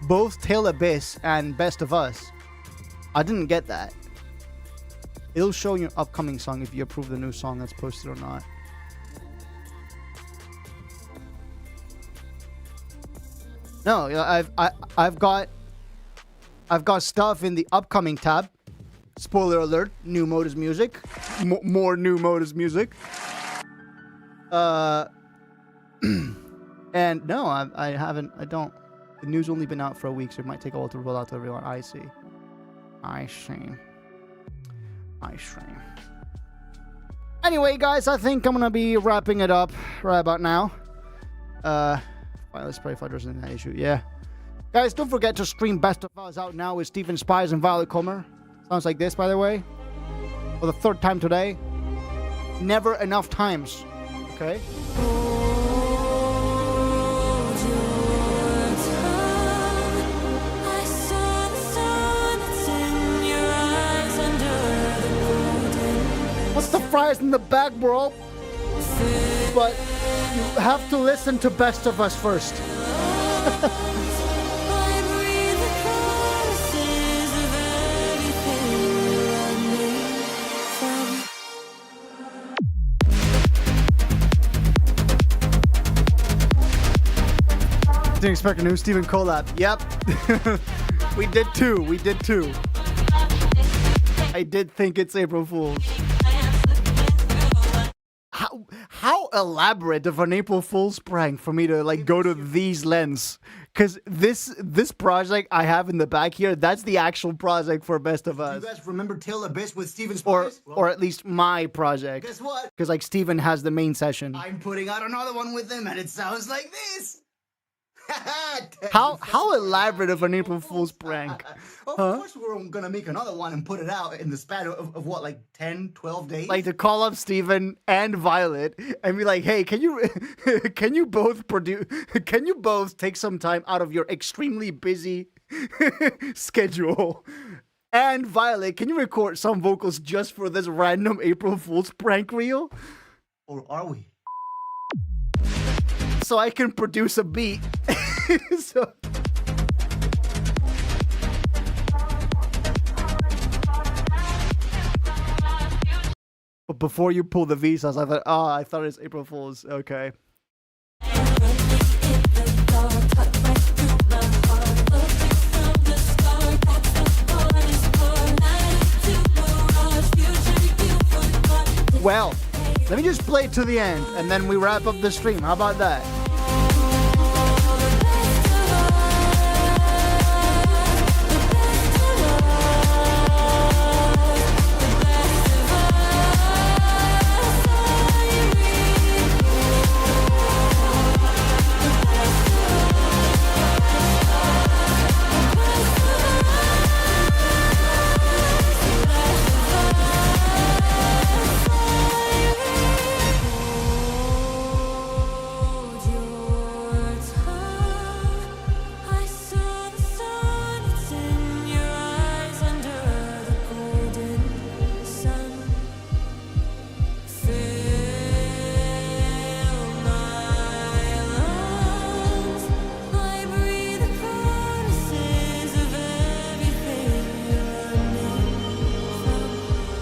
both Tail Abyss and Best of Us, I didn't get that. It'll show your upcoming song if you approve the new song that's posted or not. No, I've got stuff in the upcoming tab. Spoiler alert: new Modus music, more new Modus music. And no, I haven't. I don't. The news only been out for a week, so it might take a while to roll out to everyone. I see. Anyway, guys, I think I'm gonna be wrapping it up right about now. Let's pray if there's an issue. Yeah, guys, don't forget to stream Best of Us out now with Stephen Spies and Violet Comer. Sounds like this, by the way, for the third time today. Never enough times. Okay. What's the fries in the bag, bro? But you have to listen to Best of Us first. Didn't expect a new Steven collab. Yep. We did too. I did think it's April Fool's. How elaborate of an April Fool's prank for me to like go to these lens. Because this project I have in the back here, that's the actual project for Best of Us. You guys remember Tail Abyss with Steven Spies? Or at least my project. Guess what? Because like Steven has the main session. I'm putting out another one with him, and it sounds like this. How elaborate of an April Fool's prank? Of course we're gonna make another one and put it out in the span of what, like 10, 12 days? Like to call up Steven and Violet and be like, hey, can you both take some time out of your extremely busy schedule? And Violet, can you record some vocals just for this random April Fool's prank reel? Or are we? So I can produce a beat. So... But before you pull the visas, I thought it was April Fool's. Okay. Well, let me just play it to the end, and then we wrap up the stream. How about that?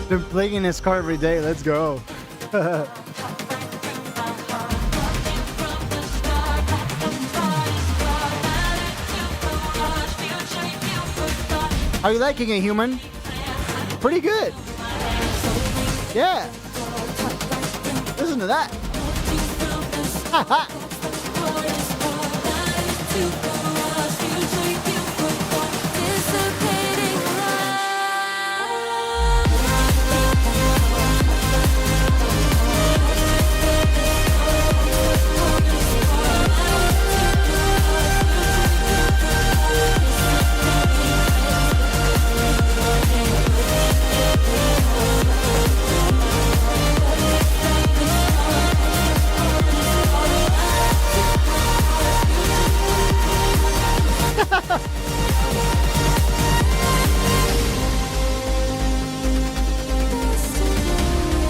They're playing in his car every day. Let's go. Are you liking it, human? Pretty good. Yeah. Listen to that. Ha ha.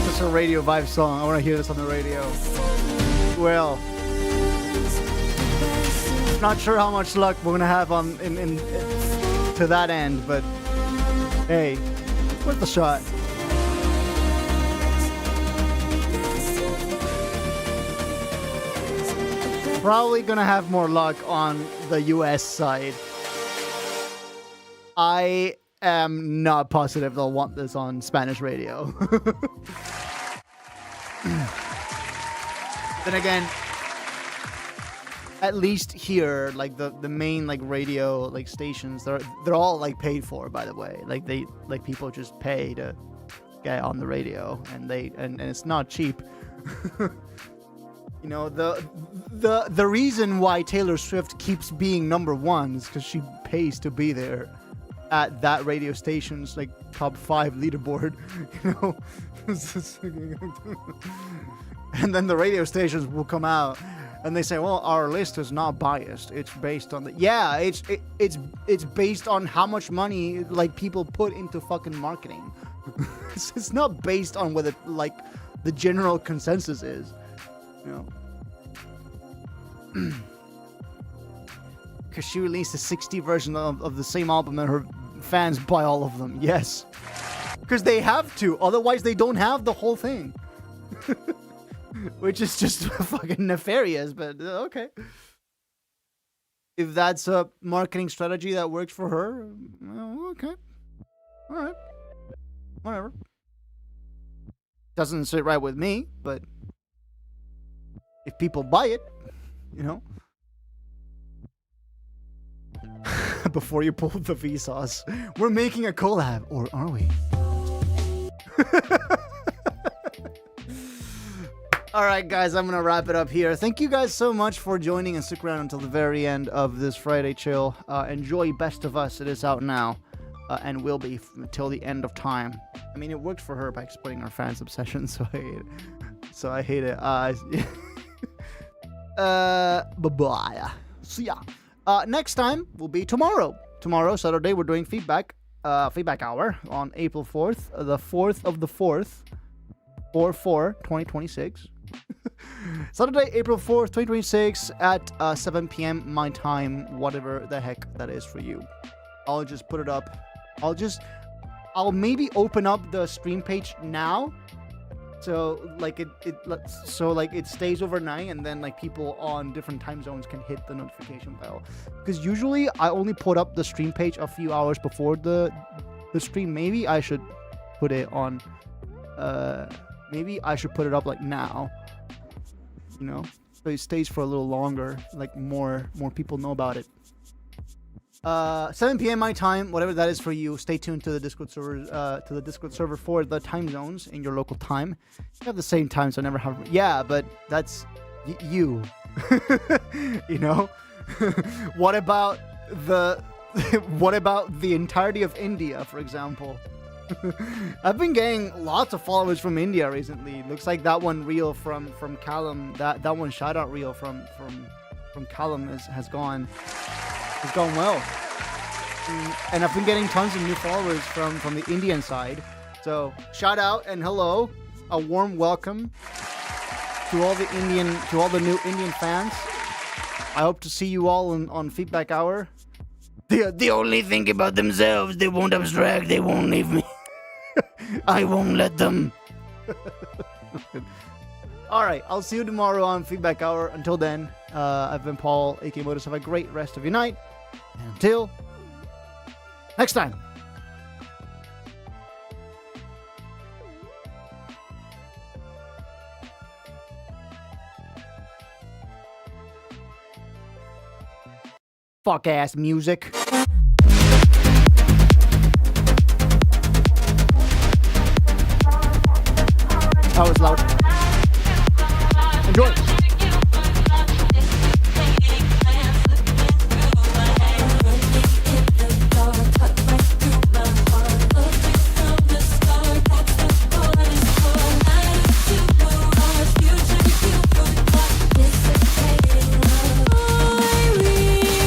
It's a radio vibe song. I want to hear this on the radio. Well, not sure how much luck we're gonna have on in to that end, but hey, worth a shot. Probably gonna have more luck on the US side. I am not positive they'll want this on Spanish radio. Then again, at least here, like the main like radio like stations, they're all like paid for, by the way. Like people just pay to get on the radio, and it's not cheap. You know, the reason why Taylor Swift keeps being number one is because she pays to be there at that radio station's like top 5 leaderboard, you know. And then the radio stations will come out and they say, well, our list is not biased, it's based on the it's based on how much money like people put into fucking marketing. It's not based on whether like the general consensus is, you know. Because she released a 60 version of the same album and her fans buy all of them. Yes. Because they have to. Otherwise, they don't have the whole thing. Which is just fucking nefarious, but okay. If that's a marketing strategy that works for her, well, okay. Alright. Whatever. Doesn't sit right with me, but if people buy it, you know. Before you pull the Vsauce, we're making a collab, or are we? Alright guys, I'm gonna wrap it up here. Thank you guys so much for joining and stick around until the very end of this Friday chill. Enjoy Best of Us. It is out now, and will be until the end of time. I mean, it worked for her by exploiting our fans' obsession, so I hate it. Bye-bye. So yeah. Next time will be tomorrow. Tomorrow, Saturday, we're doing feedback hour on April 4th, the 4th of the 4th, 4/4/2026. Saturday, April 4th, 2026 at 7 p.m. my time, whatever the heck that is for you. I'll just put it up. I'll maybe open up the stream page now. So like it stays overnight, and then like people on different time zones can hit the notification bell. Because usually I only put up the stream page a few hours before the stream. Maybe I should put it on. Maybe I should put it up like now. You know, so it stays for a little longer. Like more people know about it. 7 p.m. my time, whatever that is for you. Stay tuned to the Discord server, for the time zones in your local time. You have the same time, so I never have. Yeah, but that's you. You know. What about the entirety of India, for example? I've been getting lots of followers from India recently. Looks like that one reel from Callum, that one shout out reel from Callum has gone well. And I've been getting tons of new followers from the Indian side. So shout out and hello, a warm welcome to all the new Indian fans. I hope to see you all on feedback hour. They only think about themselves. They won't abstract. They won't leave me. I won't let them. All right, I'll see you tomorrow on Feedback Hour. Until then, I've been Paul, aka Modus. Have a great rest of your night. And until next time. Fuck ass music. That was loud. Enjoy.